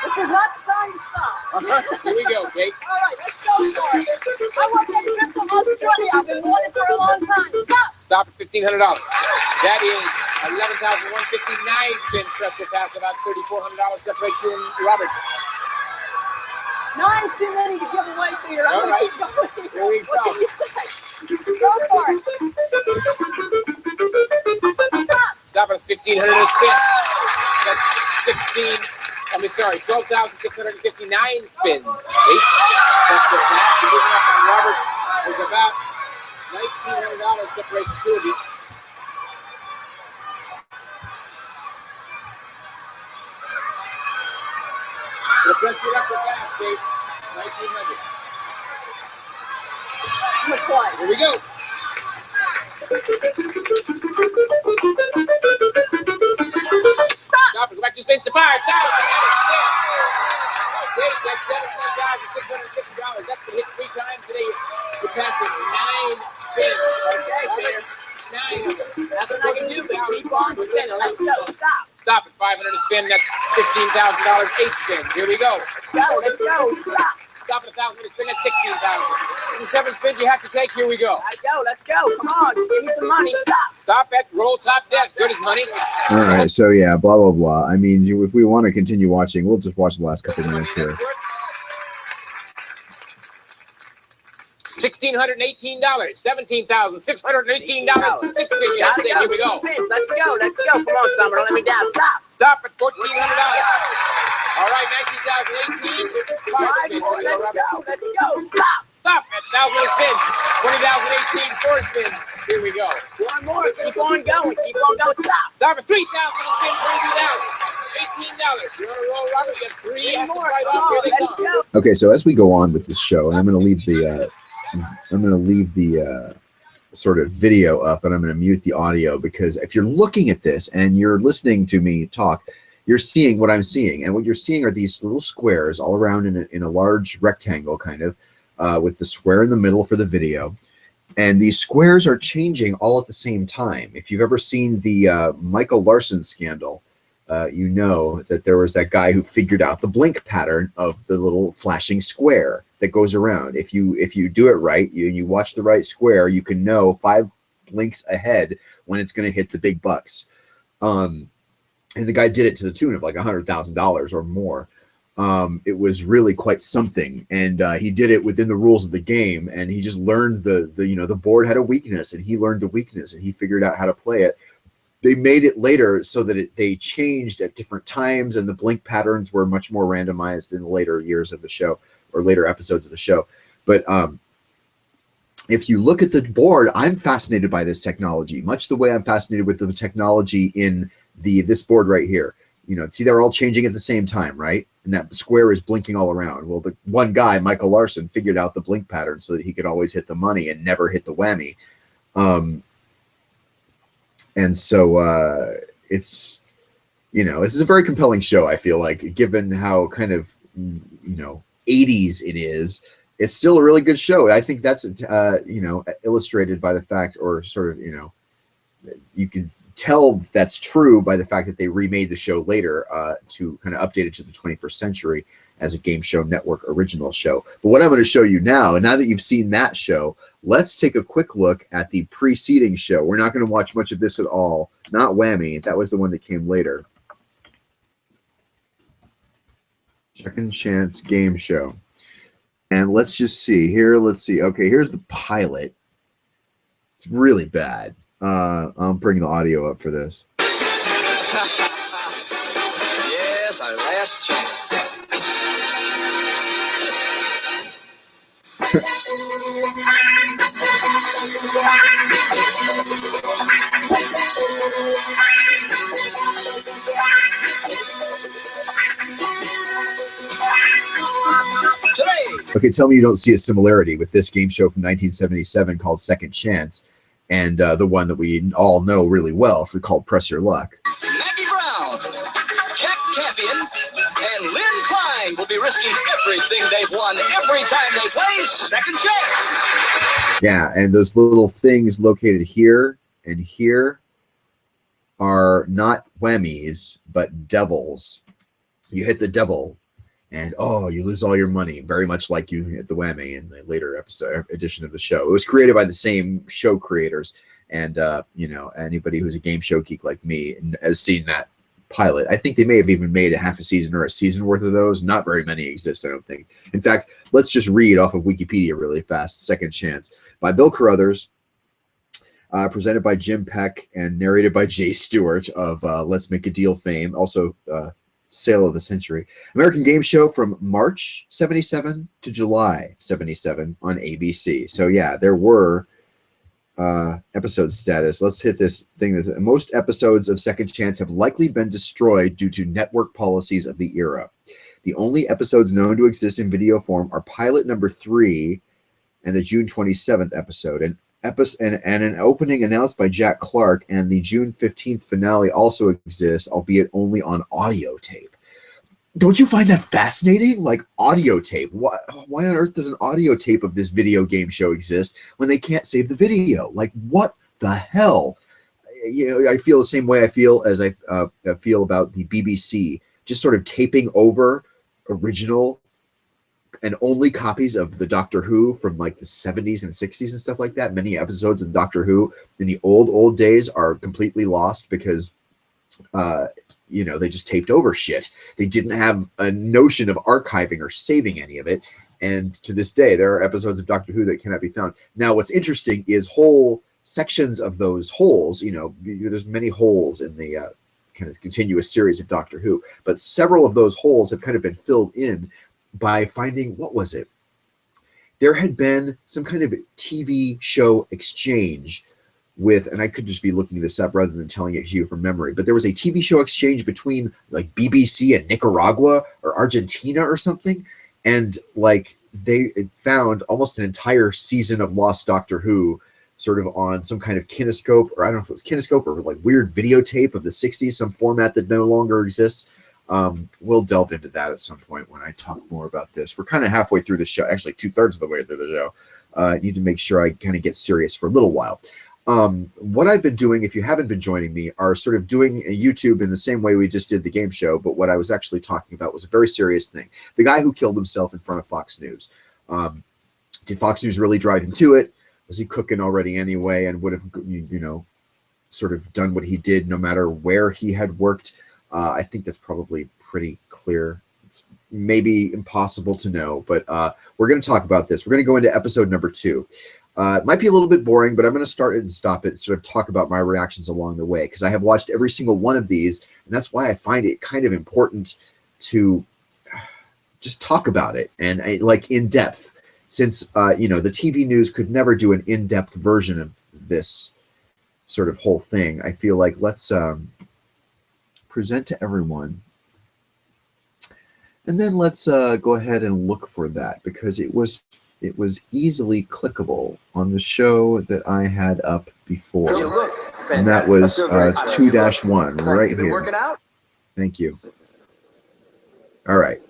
S8: This is not the time to stop.
S7: Here we go, Kate.
S8: All right, let's go for it. I want that trip to Australia. I've been wanting for a long time. Stop.
S7: Stop at $1,500. That is 11,159 spins. Press or pass. About $3,400 separates you and Robert.
S8: 9's too many to give away, Peter. I'm
S7: All
S8: going to
S7: right.
S8: keep going.
S7: Here we
S8: What
S7: go.
S8: can you say? Go for it. Stop.
S7: Stop at 1,500 in a spin. That's 12,659 spins. 8. That's the pass. You're giving up on Robert. There's about $1,900 separates the two of you. So press it up or pass, Dave. 1,900.
S8: Let's play.
S7: Here we go.
S8: Stop.
S7: Stop and go back to space to 5,000. Okay, that's $17,650. That's been hit 3 times today. You're passing 9 spins.
S8: Okay, Peter.
S7: 9 of them.
S8: Nothing I can do but keep on spinning. Let's go. Stop.
S7: Stop at 500 a spin. That's $15,000. 8 spins. Here we go.
S8: Let's go. Let's go. Stop.
S7: Stop at 1,000 a spin. That's $16,000. 7 spins you have to take. Here we go.
S8: Let's go. Let's go. Come on. Just give me some money. Stop.
S7: Stop at roll top desk. Good as money.
S1: All right, so yeah, blah blah blah. I mean, if we want to continue watching, we'll just watch the last couple minutes here.
S7: $1,618. $17,618. 6 spins you have to take. Here we go.
S8: Spins. Let's go. Let's go. Come on, Summer. Don't let me down. Stop.
S7: Stop at $1,400. All right, 19,018. 5 spins.
S8: More.
S7: Here we go,
S8: Let's
S7: Robert.
S8: go. Let's go. Stop.
S7: Stop at 1,000 a spin. 20,018. 4 spins. Here we go.
S8: One more. Keep on going. Keep on going. Stop.
S7: Stop at 3,000 a spin. 22,000. $18. You want to roll, Robert? You have 3. You have to
S8: More.
S7: fight
S8: Come
S7: off. Here
S8: on.
S7: they
S8: Let's
S7: come.
S8: go.
S1: Okay, so as we go on with this show, and I'm going to leave the sort of video up, and I'm going to mute the audio, because if you're looking at this and you're listening to me talk, you're seeing what I'm seeing, and what you're seeing are these little squares all around in a large rectangle, kind of, with the square in the middle for the video. And these squares are changing all at the same time. If you've ever seen the Michael Larson scandal, you know that there was that guy who figured out the blink pattern of the little flashing square that goes around. If you do it right, you watch the right square, you can know 5 blinks ahead when it's going to hit the big bucks. And the guy did it to the tune of like $100,000 or more. It was really quite something, and he did it within the rules of the game, and he just learned the board had a weakness, and he learned the weakness, and he figured out how to play it. They made it later so that they changed at different times, and the blink patterns were much more randomized in the later years of the show, or later episodes of the show. But if you look at the board, I'm fascinated by this technology, much the way I'm fascinated with the technology in this board right here. You know, see, they're all changing at the same time, right? And that square is blinking all around. Well, the one guy, Michael Larson, figured out the blink pattern so that he could always hit the money and never hit the whammy. And so it's, this is a very compelling show, I feel like, given how kind of, 80s it is. It's still a really good show. I think that's, illustrated by the fact, or sort of, you can tell that's true by the fact that they remade the show later to kind of update it to the 21st century as a Game Show Network original show. But what I'm going to show you now, and now that you've seen that show, let's take a quick look at the preceding show. We're not going to watch much of this at all. Not Whammy. That was the one that came later. Second Chance Game Show. And let's just see here. Let's see. Okay, here's the pilot. It's really bad. I'm bringing the audio up for this.
S10: last chance.
S1: Okay, tell me you don't see a similarity with this game show from 1977 called Second Chance and the one that we all know really well for called Press Your Luck.
S10: Maggie Brown, Jack Campion, and Lynn Klein will be risking everything they've won every time they play Second Chance.
S1: Yeah, and those little things located here and here are not whammies, but devils. You hit the devil, and oh, you lose all your money, very much like you hit the whammy in the later edition of the show. It was created by the same show creators, and you know, anybody who's a game show geek like me has seen that pilot. I think they may have even made a half a season or a season worth of those. Not very many exist, I don't think. In fact, let's just read off of Wikipedia really fast. Second Chance by Bill Carruthers, presented by Jim Peck, and narrated by Jay Stewart of Let's Make a Deal fame, also Sale of the Century. American game show from March 77 to July 77 on ABC. So yeah, there were episode status. Let's hit this thing. Most episodes of Second Chance have likely been destroyed due to network policies of the era. The only episodes known to exist in video form are pilot number 3 and the June 27th episode. And an opening announced by Jack Clark and the June 15th finale also exists, albeit only on audio tape. Don't you find that fascinating? Like, audio tape. Why on earth does an audio tape of this video game show exist when they can't save the video? Like, what the hell? You know, I feel the same way I feel as I feel about the BBC just sort of taping over original and only copies of the Doctor Who from like the 70s and 60s and stuff like that. Many episodes of Doctor Who in the old days are completely lost because you know, they just taped over shit. They didn't have a notion of archiving or saving any of it. And to this day, there are episodes of Doctor Who that cannot be found. Now, what's interesting is whole sections of those holes, you know, there's many holes in the kind of continuous series of Doctor Who, but several of those holes have kind of been filled in by finding, what was it? There had been some kind of TV show exchange with, and I could just be looking this up rather than telling it to you from memory, but there was a TV show exchange between like BBC and Nicaragua or Argentina or something. And like they found almost an entire season of Lost Doctor Who sort of on some kind of kinescope, or I don't know if it was kinescope or like weird videotape of the 60s, some format that no longer exists. We'll delve into that at some point when I talk more about this. We're kind of halfway through the show, actually 2/3 of the way through the show. I need to make sure I kind of get serious for a little while. What I've been doing, if you haven't been joining me, are sort of doing a YouTube in the same way we just did the game show, but what I was actually talking about was a very serious thing. The guy who killed himself in front of Fox News. Did Fox News really drive him to it? Was he cooking already anyway and would have, you know, sort of done what he did no matter where he had worked? I think that's probably pretty clear. It's maybe impossible to know, but we're going to talk about this. We're going to go into episode number 2. It might be a little bit boring, but I'm going to start it and stop it, sort of talk about my reactions along the way, because I have watched every single one of these, and that's why I find it kind of important to just talk about it, and like in depth, since you know, the TV news could never do an in-depth version of this sort of whole thing. I feel like let's present to everyone, and then let's go ahead and look for that, because it was easily clickable on the show that I had up before, and that was 2-1 right here.
S11: Working out?
S1: Thank you. All right.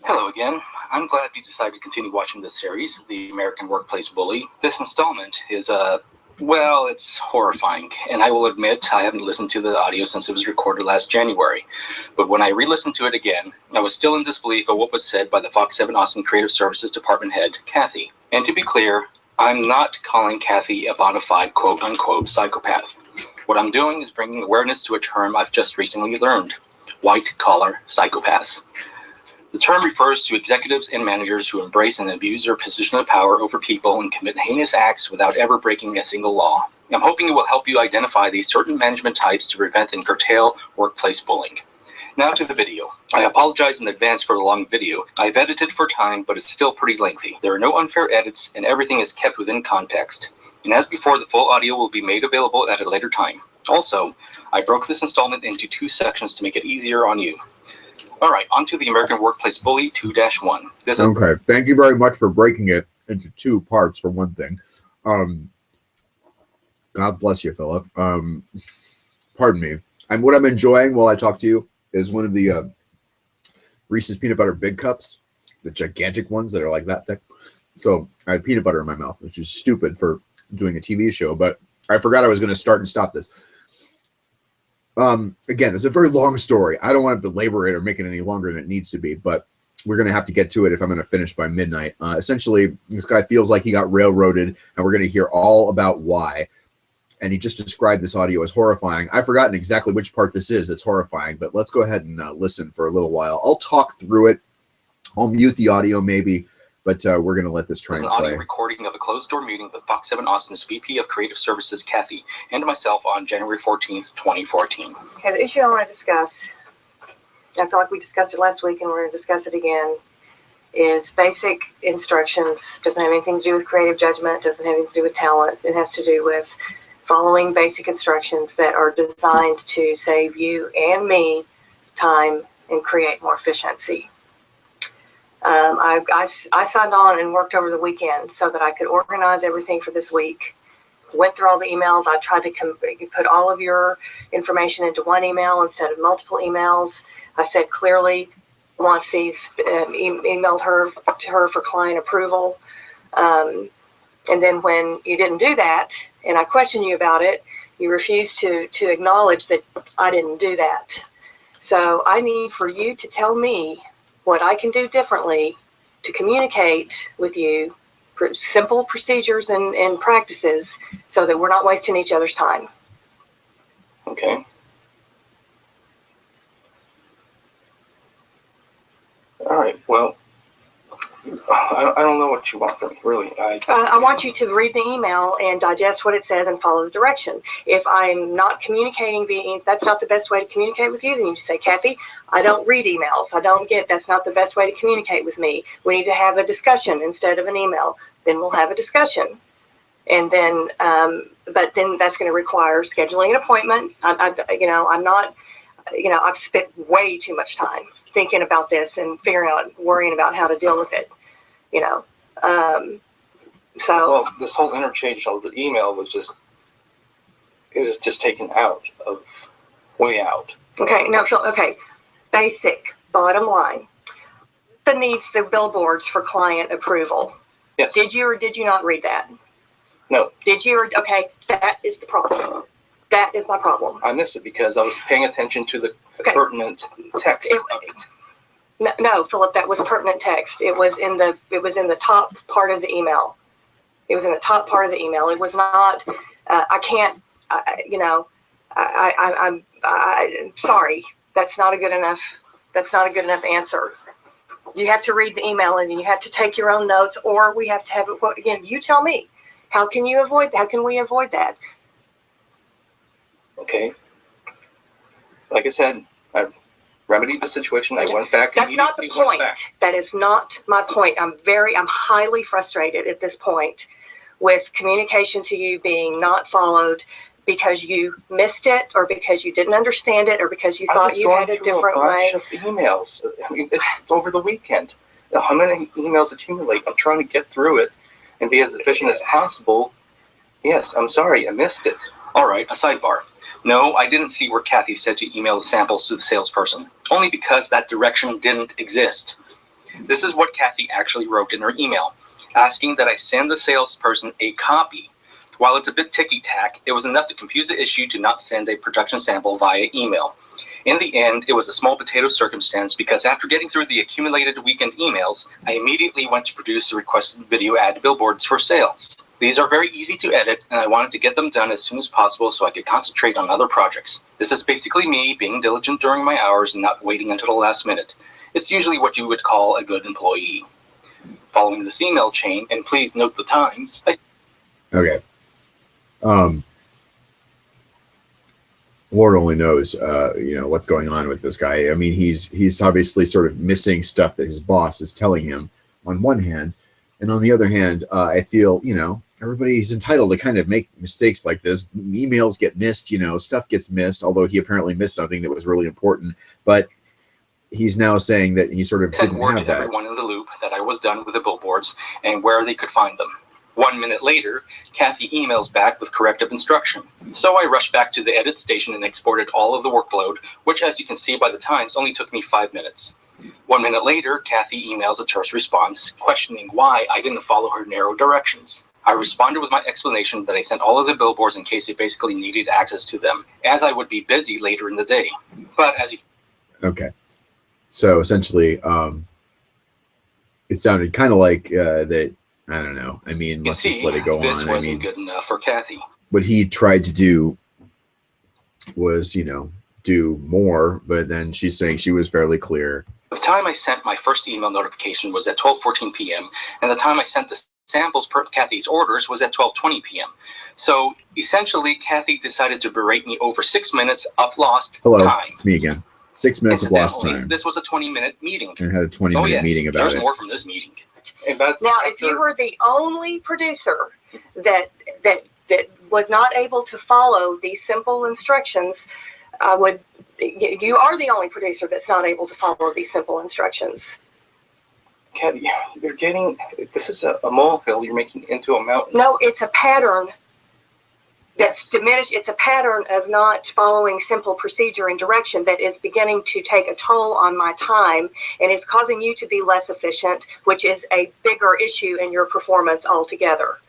S12: Hello again. I'm glad you decided to continue watching this series, The American Workplace Bully. This installment is well, it's horrifying, and I will admit I haven't listened to the audio since it was recorded last January. But when I re-listened to it again, I was still in disbelief of what was said by the Fox 7 Austin Creative Services Department head, Kathy. And to be clear, I'm not calling Kathy a bona fide quote-unquote psychopath. What I'm doing is bringing awareness to a term I've just recently learned: white-collar psychopaths. The term refers to executives and managers who embrace and abuse their position of power over people and commit heinous acts without ever breaking a single law. I'm hoping it will help you identify these certain management types to prevent and curtail workplace bullying. Now to the video. I apologize in advance for the long video. I've edited for time, but it's still pretty lengthy. There are no unfair edits, and everything is kept within context. And as before, the full audio will be made available at a later time. Also, I broke this installment into 2 sections to make it easier on you. All right, on to the American Workplace Bully 2-1.
S1: Okay, thank you very much for breaking it into 2 parts for one thing. God bless you, Philip. Pardon me. What I'm enjoying while I talk to you is one of the Reese's Peanut Butter Big Cups, the gigantic ones that are like that thick. So I had peanut butter in my mouth, which is stupid for doing a TV show, but I forgot I was going to start and stop this. Again, it's a very long story. I don't want to belabor it or make it any longer than it needs to be, but we're going to have to get to it if I'm going to finish by midnight. Essentially, this guy feels like he got railroaded, and we're going to hear all about why. And he just described this audio as horrifying. I've forgotten exactly which part this is that's horrifying, but let's go ahead and listen for a little while. I'll talk through it. I'll mute the audio maybe, but we're going to let this try and play.
S12: An audio recording of a closed-door meeting with Fox 7 Austin's VP of Creative Services, Kathy, and myself on January 14th, 2014.
S11: Okay, the issue I want to discuss, I feel like we discussed it last week and we're going to discuss it again, is basic instructions. Doesn't have anything to do with creative judgment, doesn't have anything to do with talent. It has to do with following basic instructions that are designed to save you and me time and create more efficiency. I signed on and worked over the weekend so that I could organize everything for this week. Went through all the emails. I tried to put all of your information into one email instead of multiple emails. I said clearly once these emailed her to her for client approval. And then when you didn't do that, and I questioned you about it, you refused to acknowledge that I didn't do that. So I need for you to tell me what I can do differently to communicate with you, simple procedures and practices, so that we're not wasting each other's time.
S12: Okay. All right, well, I don't know what you want from me, really.
S11: I want you to read the email and digest what it says and follow the direction. If I'm not communicating via, that's not the best way to communicate with you, then you say, Kathy, I don't read emails. That's not the best way to communicate with me. We need to have a discussion instead of an email. Then we'll have a discussion. And then, but then that's going to require scheduling an appointment. I've spent way too much time thinking about this and worrying about how to deal with it.
S12: Well, this whole interchange of the email was just taken out of way out.
S11: Okay, okay. Basic, bottom line. It needs the billboards for client approval.
S12: Yes.
S11: Did you or did you not read that?
S12: No.
S11: Did you or, okay, that is the problem. That is my problem.
S12: I missed it because I was paying attention to the pertinent text of it.
S11: No, Philip, that was pertinent text. It was in the top part of the email. It was in the top part of the email. It was not. I'm sorry. That's not a good enough. That's not a good enough answer. You have to read the email and you have to take your own notes, or we have to have it. Again, you tell me. How can you avoid? How can we avoid that?
S12: Okay. Like I said, I've remedied the situation. I went back.
S11: That's not the point. That is not my point. I'm highly frustrated at this point with communication to you being not followed because you missed it, or because you didn't understand it, or because you thought you had a different way.
S12: Of emails. I mean, it's over the weekend. How many emails accumulate? I'm trying to get through it and be as efficient as possible. Yes, I'm sorry, I missed it. All right, a sidebar. No, I didn't see where Kathy said to email the samples to the salesperson, only because that direction didn't exist. This is what Kathy actually wrote in her email, asking that I send the salesperson a copy. While it's a bit ticky-tack, it was enough to confuse the issue to not send a production sample via email. In the end, it was a small potato circumstance because after getting through the accumulated weekend emails, I immediately went to produce the requested video ad billboards for sales. These are very easy to edit, and I wanted to get them done as soon as possible so I could concentrate on other projects. This is basically me being diligent during my hours and not waiting until the last minute. It's usually what you would call a good employee. Following this email chain, and please note the times.
S1: Okay. Lord only knows, what's going on with this guy. I mean, he's obviously sort of missing stuff that his boss is telling him on one hand, and on the other hand, I feel, everybody's entitled to kind of make mistakes like this. Emails get missed, stuff gets missed, although he apparently missed something that was really important. But he's now saying that he sort of didn't have that.
S12: Everyone in the loop that I was done with the billboards and where they could find them. 1 minute later, Kathy emails back with corrective instruction. So I rushed back to the edit station and exported all of the workload, which, as you can see by the times, only took me 5 minutes. 1 minute later, Kathy emails a terse response, questioning why I didn't follow her narrow directions. I responded with my explanation that I sent all of the billboards in case they basically needed access to them, as I would be busy later in the day. But as you...
S1: Okay. So essentially, it sounded kind of like that. I don't know. I mean, let's just let it go on.
S12: This wasn't good enough for Kathy.
S1: What he tried to do was, do more, but then she's saying she was fairly clear.
S12: The time I sent my first email notification was at 12:14 p.m., and the time I sent the samples per Kathy's orders was at 12:20 p.m. So essentially, Kathy decided to berate me over 6 minutes of lost time.
S1: It's me again. 6 minutes of lost time.
S12: This was a 20-minute meeting.
S1: And had a 20-minute meeting about it.
S12: There's more from this meeting.
S11: And that's now, if you were the only producer that was not able to follow these simple instructions, you are the only producer that's not able to follow these simple instructions.
S12: Kathy, you're getting, this is a molehill you're making into a mountain.
S11: No, it's a pattern that's diminished. It's a pattern of not following simple procedure and direction that is beginning to take a toll on my time and is causing you to be less efficient, which is a bigger issue in your performance altogether.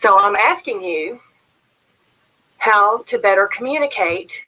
S11: So I'm asking you how to better communicate .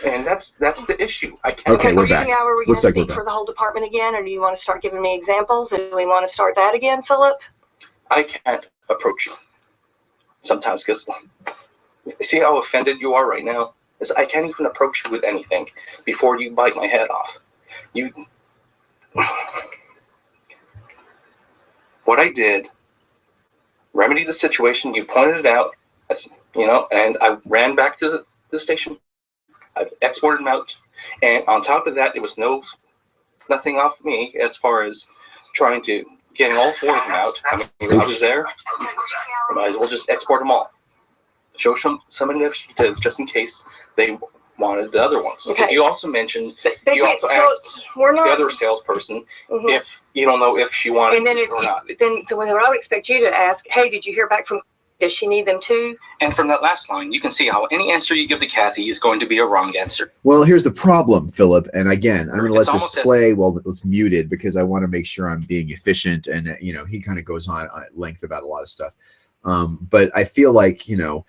S12: And that's the issue. I can't.
S1: Okay, we're back.
S11: Now, are we
S1: Looks
S11: going to
S1: like
S11: speak for the whole department again, or do you want to start giving me examples? Do we want to start that again, Philip?
S12: I can't approach you sometimes because see how offended you are right now? I can't even approach you with anything before you bite my head off. What I did, remedy the situation. You pointed it out, and I ran back to the station. I've exported them out, and on top of that, there was nothing off me as far as trying to getting all 4 of them out. I mean, I was there. I might as well just export them all. Show some initiative just in case they wanted the other ones. Because you also mentioned, you also asked the other salesperson if you don't know if she wanted it or not.
S11: Then what I would expect you to ask, hey, did you hear back from Does she need them too?
S12: And from that last line, you can see how any answer you give to Kathy is going to be a wrong answer.
S1: Well, here's the problem, Philip. And again, I'm going to let this play while it's muted because I want to make sure I'm being efficient. And, you know, he kind of goes on at length about a lot of stuff. But I feel like, you know,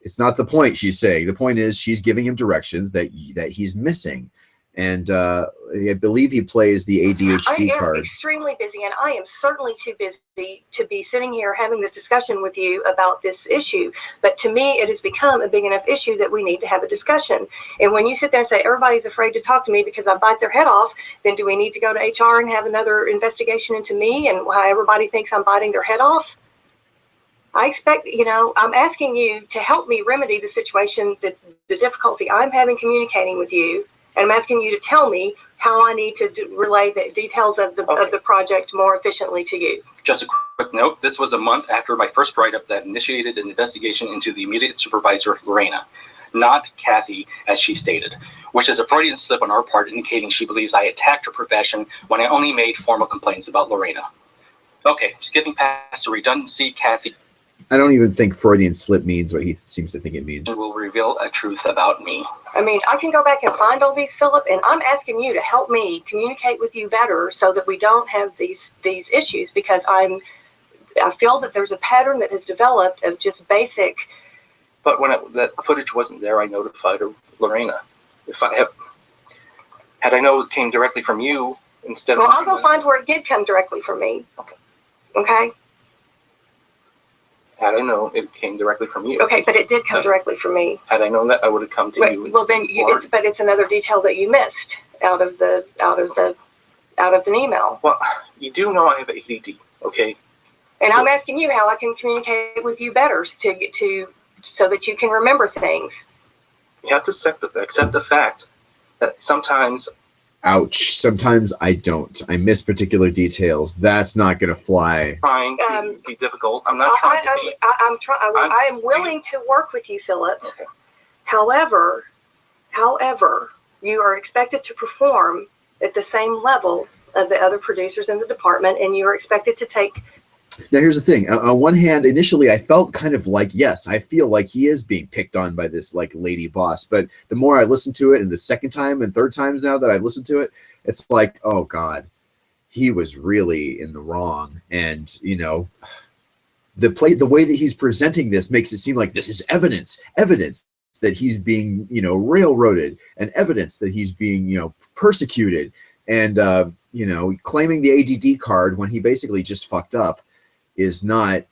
S1: it's not the point she's saying. The point is she's giving him directions that he's missing. And I believe he plays the ADHD card.
S11: I am extremely busy, and I am certainly too busy to be sitting here having this discussion with you about this issue. But to me, it has become a big enough issue that we need to have a discussion. And when you sit there and say everybody's afraid to talk to me because I bite their head off, then do we need to go to HR and have another investigation into me and how everybody thinks I'm biting their head off? I expect, you know, I'm asking you to help me remedy the situation, the difficulty I'm having communicating with you. And I'm asking you to tell me how I need to relay the details of the project more efficiently to you.
S12: Just a quick note, this was a month after my first write-up that initiated an investigation into the immediate supervisor, Lorena, not Kathy, as she stated, which is a Freudian slip on our part indicating she believes I attacked her profession when I only made formal complaints about Lorena. Okay, skipping past the redundancy, Kathy...
S1: I don't even think Freudian slip means what he seems to think it means.
S12: ...will reveal a truth about me.
S11: I mean, I can go back and find all these, Philip, and I'm asking you to help me communicate with you better so that we don't have these issues, because I feel that there's a pattern that has developed of just basic...
S12: But when that footage wasn't there, I notified Lorena. Had I known it came directly from you instead of...
S11: Well, I'll go find where it did come directly from me.
S12: Okay.
S11: Okay?
S12: Had I known it came directly from you.
S11: Okay, but it did come directly from me.
S12: Had I known that, I would have come to you.
S11: Well, then, but it's another detail that you missed out of the email.
S12: Well, you do know I have ADD, okay?
S11: And I'm asking you how I can communicate with you better so that you can remember things.
S12: You have to accept the fact that sometimes...
S1: Ouch. Sometimes I don't. I miss particular details. That's not going to fly.
S12: Trying to be difficult. I'm not trying to be.
S11: I am willing to work with you, Philip. Okay. However, you are expected to perform at the same level of the other producers in the department, and you are expected to take...
S1: Now, here's the thing. On one hand, initially, I felt kind of like, yes, I feel like he is being picked on by this, like, lady boss. But the more I listen to it, and the second time and third times now that I've listened to it, it's like, oh, God, he was really in the wrong. And, you know, the way that he's presenting this makes it seem like this is evidence that he's being, you know, railroaded, and evidence that he's being, you know, persecuted. And, you know, claiming the ADD card when he basically just fucked up is not,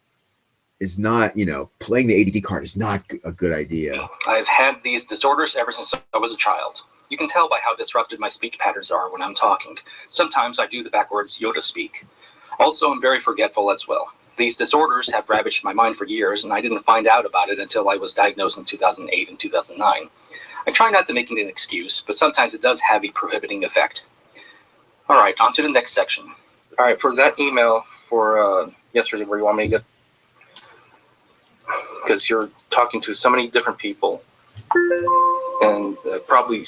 S1: you know, playing the ADD card is not a good idea.
S12: I've had these disorders ever since I was a child. You can tell by how disrupted my speech patterns are when I'm talking. Sometimes I do the backwards Yoda speak. Also, I'm very forgetful as well. These disorders have ravaged my mind for years, and I didn't find out about it until I was diagnosed in 2008 and 2009. I try not to make it an excuse, but sometimes it does have a prohibiting effect. All right, on to the next section. All right, for that email for yesterday, where you want me to get, because you're talking to so many different people, and probably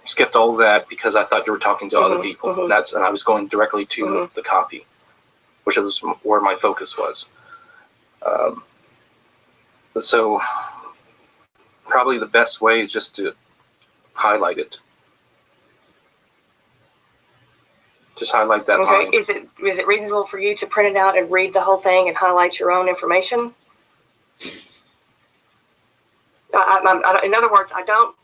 S12: skipped all that because I thought you were talking to other people. And I was going directly to the copy, which was where my focus was. So probably the best way is just to highlight it. Just highlight that line.
S11: Is it reasonable for you to print it out and read the whole thing and highlight your own information? In other words, I don't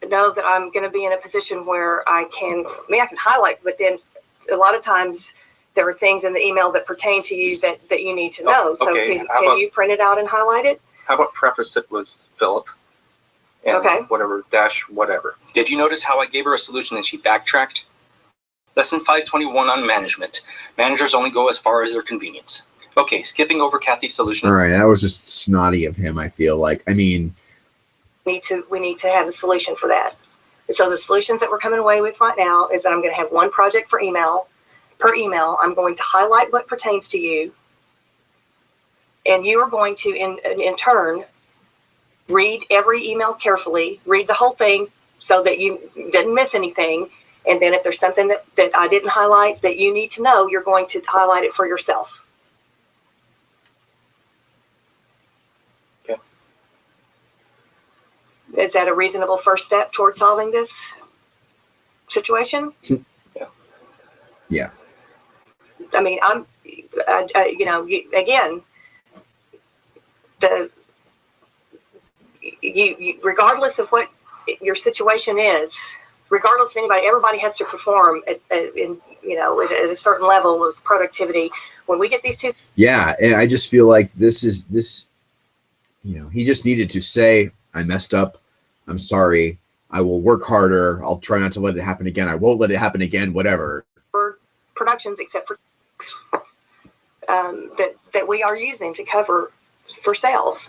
S11: know that I'm going to be in a position where I can highlight, but then a lot of times there are things in the email that pertain to you that you need to know. So can you print it out and highlight it?
S12: How about preface it with Philip? And whatever, dash whatever. Did you notice how I gave her a solution and she backtracked? Lesson 521 on management. Managers only go as far as their convenience. Okay, skipping over Kathy's solution.
S1: All right, that was just snotty of him, I feel like. I mean...
S11: We need to have a solution for that. And so the solutions that we're coming away with right now is that I'm going to have one project per email. I'm going to highlight what pertains to you. And you are going to, in turn, read every email carefully, read the whole thing so that you didn't miss anything. And then if there's something that I didn't highlight that you need to know, you're going to highlight it for yourself. Is that a reasonable first step toward solving this situation?
S1: Yeah.
S11: I mean, you know, again, regardless of what your situation is, regardless of anybody, everybody has to perform at a certain level of productivity. When we get these two,
S1: yeah, and I just feel like this. You know, he just needed to say, "I messed up. I'm sorry. I will work harder. I'll try not to let it happen again. I won't let it happen again. Whatever."
S11: For productions, except for that we are using to cover for sales.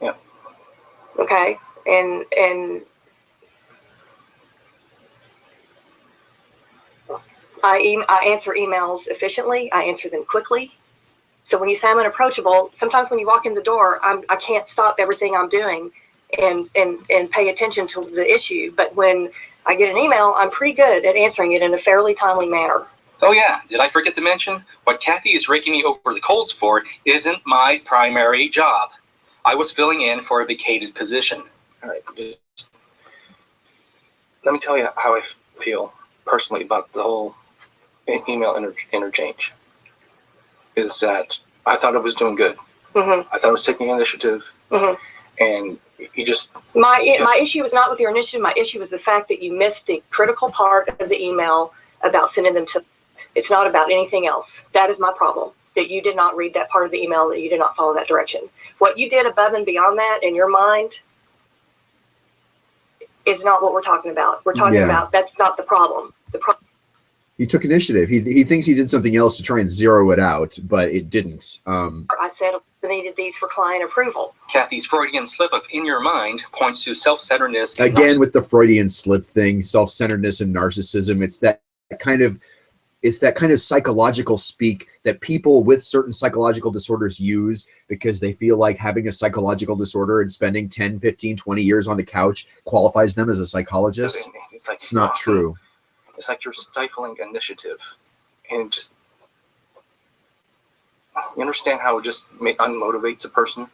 S12: Yeah.
S11: Okay, and I answer emails efficiently. I answer them quickly. So when you say I'm unapproachable, sometimes when you walk in the door, I can't stop everything I'm doing and pay attention to the issue. But when I get an email, I'm pretty good at answering it in a fairly timely manner.
S12: Oh yeah, did I forget to mention? What Kathy is raking me over the coals for isn't my primary job. I was filling in for a vacated position.
S6: All right. Let me tell you how I feel personally about the whole email interchange. Is that I thought I was doing good.
S11: Mm-hmm.
S6: I thought I was taking initiative.
S11: Mm-hmm.
S6: And you just...
S11: My issue was not with your initiative. My issue was the fact that you missed the critical part of the email about sending them to... It's not about anything else. That is my problem, that you did not read that part of the email, that you did not follow that direction. What you did above and beyond that in your mind is not what we're talking about. We're talking about that's not the problem. The problem.
S1: He took initiative. He thinks he did something else to try and zero it out, but it didn't.
S11: I said I needed these for client approval.
S12: Kathy's Freudian slip of "in your mind" points to self-centeredness.
S1: Again, with the Freudian slip thing, self-centeredness and narcissism. It's that kind of psychological speak that people with certain psychological disorders use because they feel like having a psychological disorder and spending 10, 15, 20 years on the couch qualifies them as a psychologist. It's not true.
S6: It's like you're stifling initiative, and just you understand how it just unmotivates a person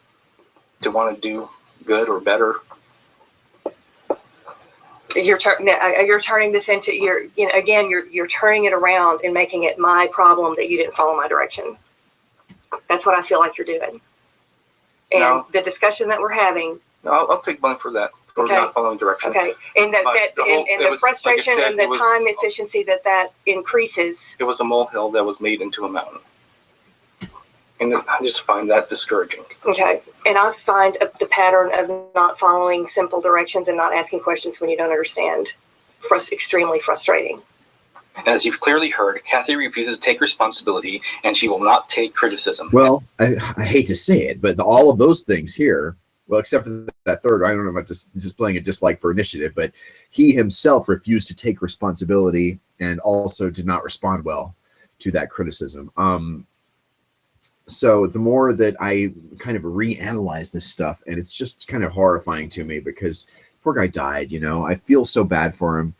S6: to want to do good or better.
S11: You're turning this into you're turning it around and making it my problem that you didn't follow my direction. That's what I feel like you're doing. And the discussion that we're having.
S6: I'll take blame for that. For not following direction.
S11: Okay, and the frustration and the time efficiency that increases.
S6: It was a molehill that was made into a mountain, and I just find that discouraging.
S11: Okay, and I find the pattern of not following simple directions and not asking questions when you don't understand extremely frustrating.
S12: As you've clearly heard, Kathy refuses to take responsibility, and she will not take criticism.
S1: Well, I hate to say it, but all of those things here. Well, except for that third, I don't know about displaying a dislike for initiative, but he himself refused to take responsibility and also did not respond well to that criticism. So the more that I kind of reanalyze this stuff, and it's just kind of horrifying to me because poor guy died, you know, I feel so bad for him,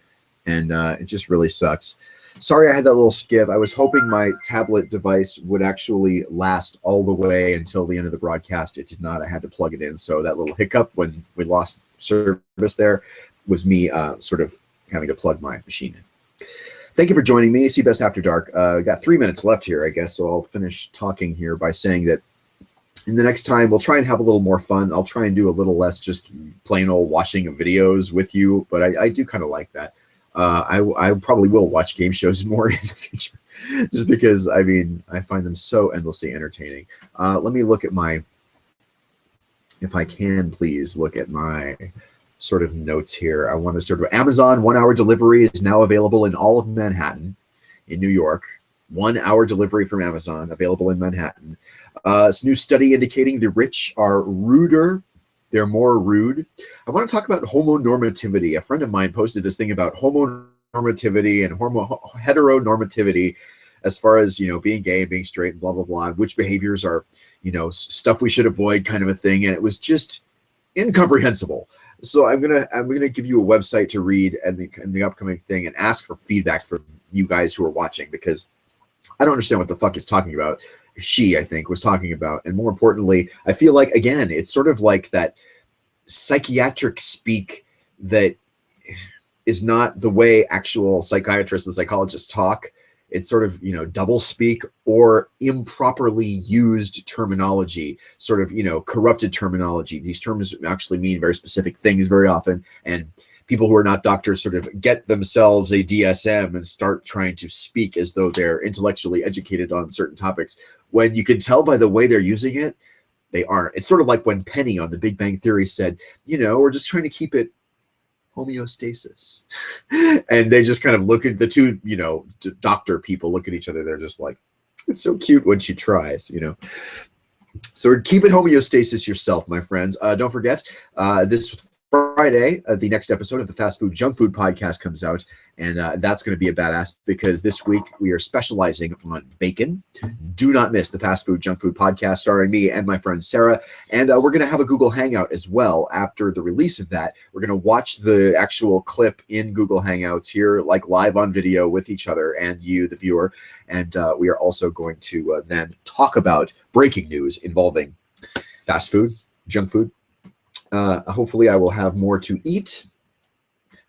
S1: and it just really sucks. Sorry I had that little skip. I was hoping my tablet device would actually last all the way until the end of the broadcast. It did not. I had to plug it in. So that little hiccup when we lost service there was me sort of having to plug my machine in. Thank you for joining me. cBest After Dark. I got 3 minutes left here, I guess, so I'll finish talking here by saying that in the next time, we'll try and have a little more fun. I'll try and do a little less just plain old watching of videos with you, but I do kind of like that. I probably will watch game shows more in the future just because, I mean, I find them so endlessly entertaining. Let me look at my, if I can please look at my sort of notes here. I want to sort of, Amazon 1 hour delivery is now available in all of Manhattan in New York. 1 hour delivery from Amazon available in Manhattan. This new study indicating the rich are ruder. They're more rude. I want to talk about homonormativity. A friend of mine posted this thing about homonormativity and heteronormativity as far as, you know, being gay and being straight and blah, blah, blah, and which behaviors are, you know, stuff we should avoid kind of a thing. And it was just incomprehensible. So I'm gonna give you a website to read and the upcoming thing and ask for feedback from you guys who are watching, because I don't understand what the fuck it's talking about. She, I think, was talking about. And more importantly, I feel like, again, it's sort of like that psychiatric speak that is not the way actual psychiatrists and psychologists talk. It's sort of, double speak or improperly used terminology, sort of, corrupted terminology. These terms actually mean very specific things very often. And people who are not doctors sort of get themselves a DSM and start trying to speak as though they're intellectually educated on certain topics, when you can tell by the way they're using it, they aren't. It's sort of like when Penny on The Big Bang Theory said, we're just trying to keep it homeostasis. And they just kind of look at the two, doctor people look at each other. They're just like, it's so cute when she tries, So keep it homeostasis yourself, my friends. Don't forget, this Friday, the next episode of the Fast Food Junk Food podcast comes out, and that's going to be a badass because this week we are specializing on bacon. Do not miss the Fast Food Junk Food podcast starring me and my friend Sarah, and we're going to have a Google Hangout as well after the release of that. We're going to watch the actual clip in Google Hangouts here, like live on video with each other and you, the viewer, and we are also going to then talk about breaking news involving fast food, junk food. Hopefully I will have more to eat.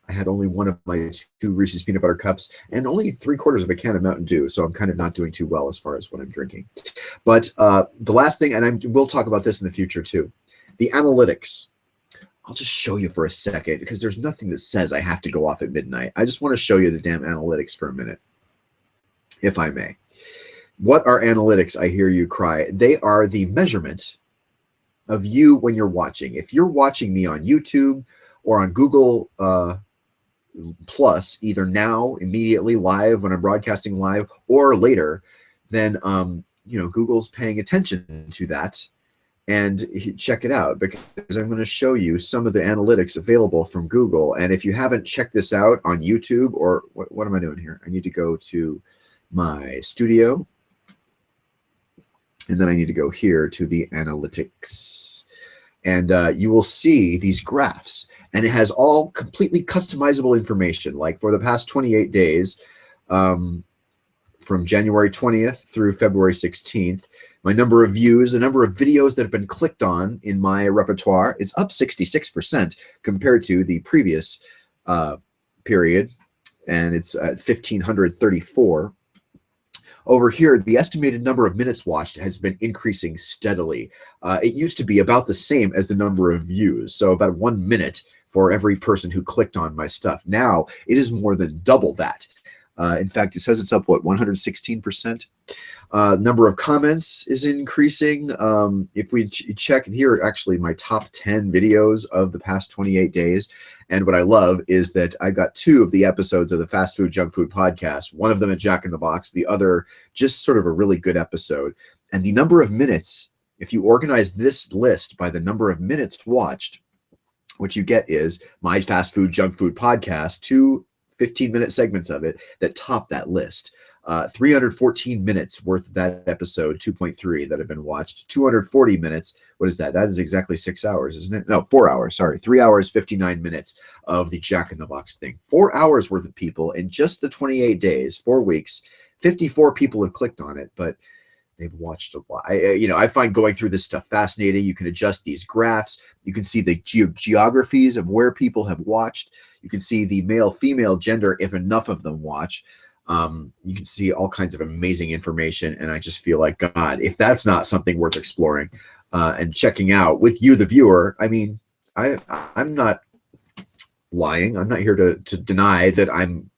S1: I had only one of my 2 Reese's Peanut Butter Cups and only 3/4 of a can of Mountain Dew, so I'm kind of not doing too well as far as what I'm drinking. But the last thing, and we'll talk about this in the future too, the analytics. I'll just show you for a second because there's nothing that says I have to go off at midnight. I just want to show you the damn analytics for a minute, if I may. What are analytics, I hear you cry? They are the measurement of you when you're watching. If you're watching me on YouTube or on Google Plus, either now, immediately, live, when I'm broadcasting live, or later, then, Google's paying attention to that. And check it out, because I'm going to show you some of the analytics available from Google. And if you haven't checked this out on YouTube, or what am I doing here? I need to go to my studio. And then I need to go here to the analytics. And you will see these graphs. And it has all completely customizable information. Like for the past 28 days, from January 20th through February 16th, my number of views, the number of videos that have been clicked on in my repertoire is up 66% compared to the previous period. And it's at 1,534. Over here, the estimated number of minutes watched has been increasing steadily. It used to be about the same as the number of views, so about 1 minute for every person who clicked on my stuff. Now, it is more than double that. In fact, it says it's up, 116%? Number of comments is increasing. If we check here, actually, my top 10 videos of the past 28 days, and what I love is that I got 2 of the episodes of the Fast Food Junk Food podcast, one of them at Jack in the Box, the other just sort of a really good episode. And the number of minutes, if you organize this list by the number of minutes watched, what you get is my Fast Food Junk Food podcast, 2 15-minute segments of it that top that list. 314 minutes worth of that episode, 2.3 that have been watched. 240 minutes. What is that? That is exactly 6 hours, isn't it? No, 4 hours. Sorry, 3 hours, 59 minutes of the Jack in the Box thing. 4 hours worth of people in just the 28 days, 4 weeks. 54 people have clicked on it, but they've watched a lot. I find going through this stuff fascinating. You can adjust these graphs. You can see the geographies of where people have watched. You can see the male, female, gender, if enough of them watch. You can see all kinds of amazing information, and I just feel like, God, if that's not something worth exploring and checking out with you, the viewer, I mean, I'm not lying. I'm not here to deny that I'm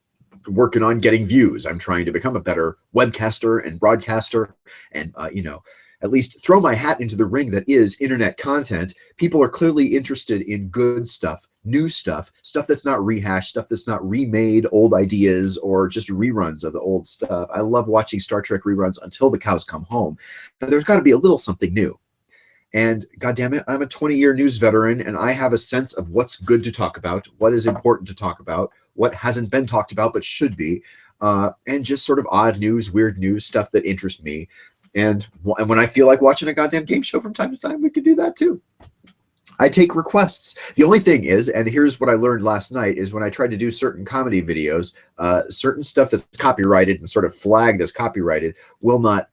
S1: working on getting views. I'm trying to become a better webcaster and broadcaster and, at least throw my hat into the ring that is internet content. People are clearly interested in good stuff, new stuff, stuff that's not rehashed, stuff that's not remade old ideas or just reruns of the old stuff. I love watching Star Trek reruns until the cows come home. But there's got to be a little something new. And goddamn it, I'm a 20-year news veteran, and I have a sense of what's good to talk about, what is important to talk about, what hasn't been talked about but should be, and just sort of odd news, weird news, stuff that interests me. And when I feel like watching a goddamn game show from time to time, we can do that too. I take requests. The only thing is, and here's what I learned last night, is when I tried to do certain comedy videos, certain stuff that's copyrighted and sort of flagged as copyrighted will not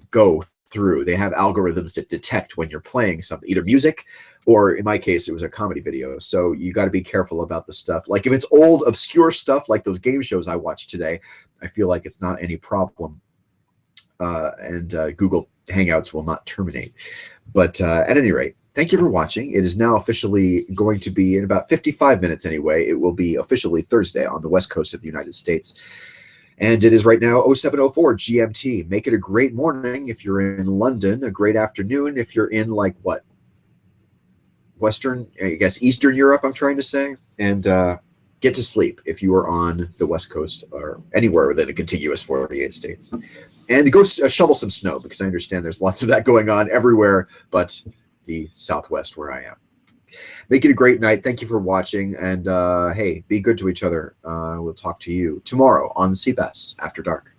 S1: go through. They have algorithms that detect when you're playing something, either music or, in my case, it was a comedy video. So you got to be careful about the stuff. Like if it's old, obscure stuff like those game shows I watched today, I feel like it's not any problem. And Google Hangouts will not terminate. But at any rate, thank you for watching. It is now officially going to be, in about 55 minutes anyway, it will be officially Thursday on the west coast of the United States. And it is right now 0704 GMT. Make it a great morning if you're in London, a great afternoon if you're in, like, what? Western, I guess Eastern Europe, I'm trying to say. And get to sleep if you are on the west coast or anywhere within the contiguous 48 states. And go shovel some snow, because I understand there's lots of that going on everywhere but the Southwest where I am. Make it a great night. Thank you for watching. And hey, be good to each other. We'll talk to you tomorrow on cBas After Dark.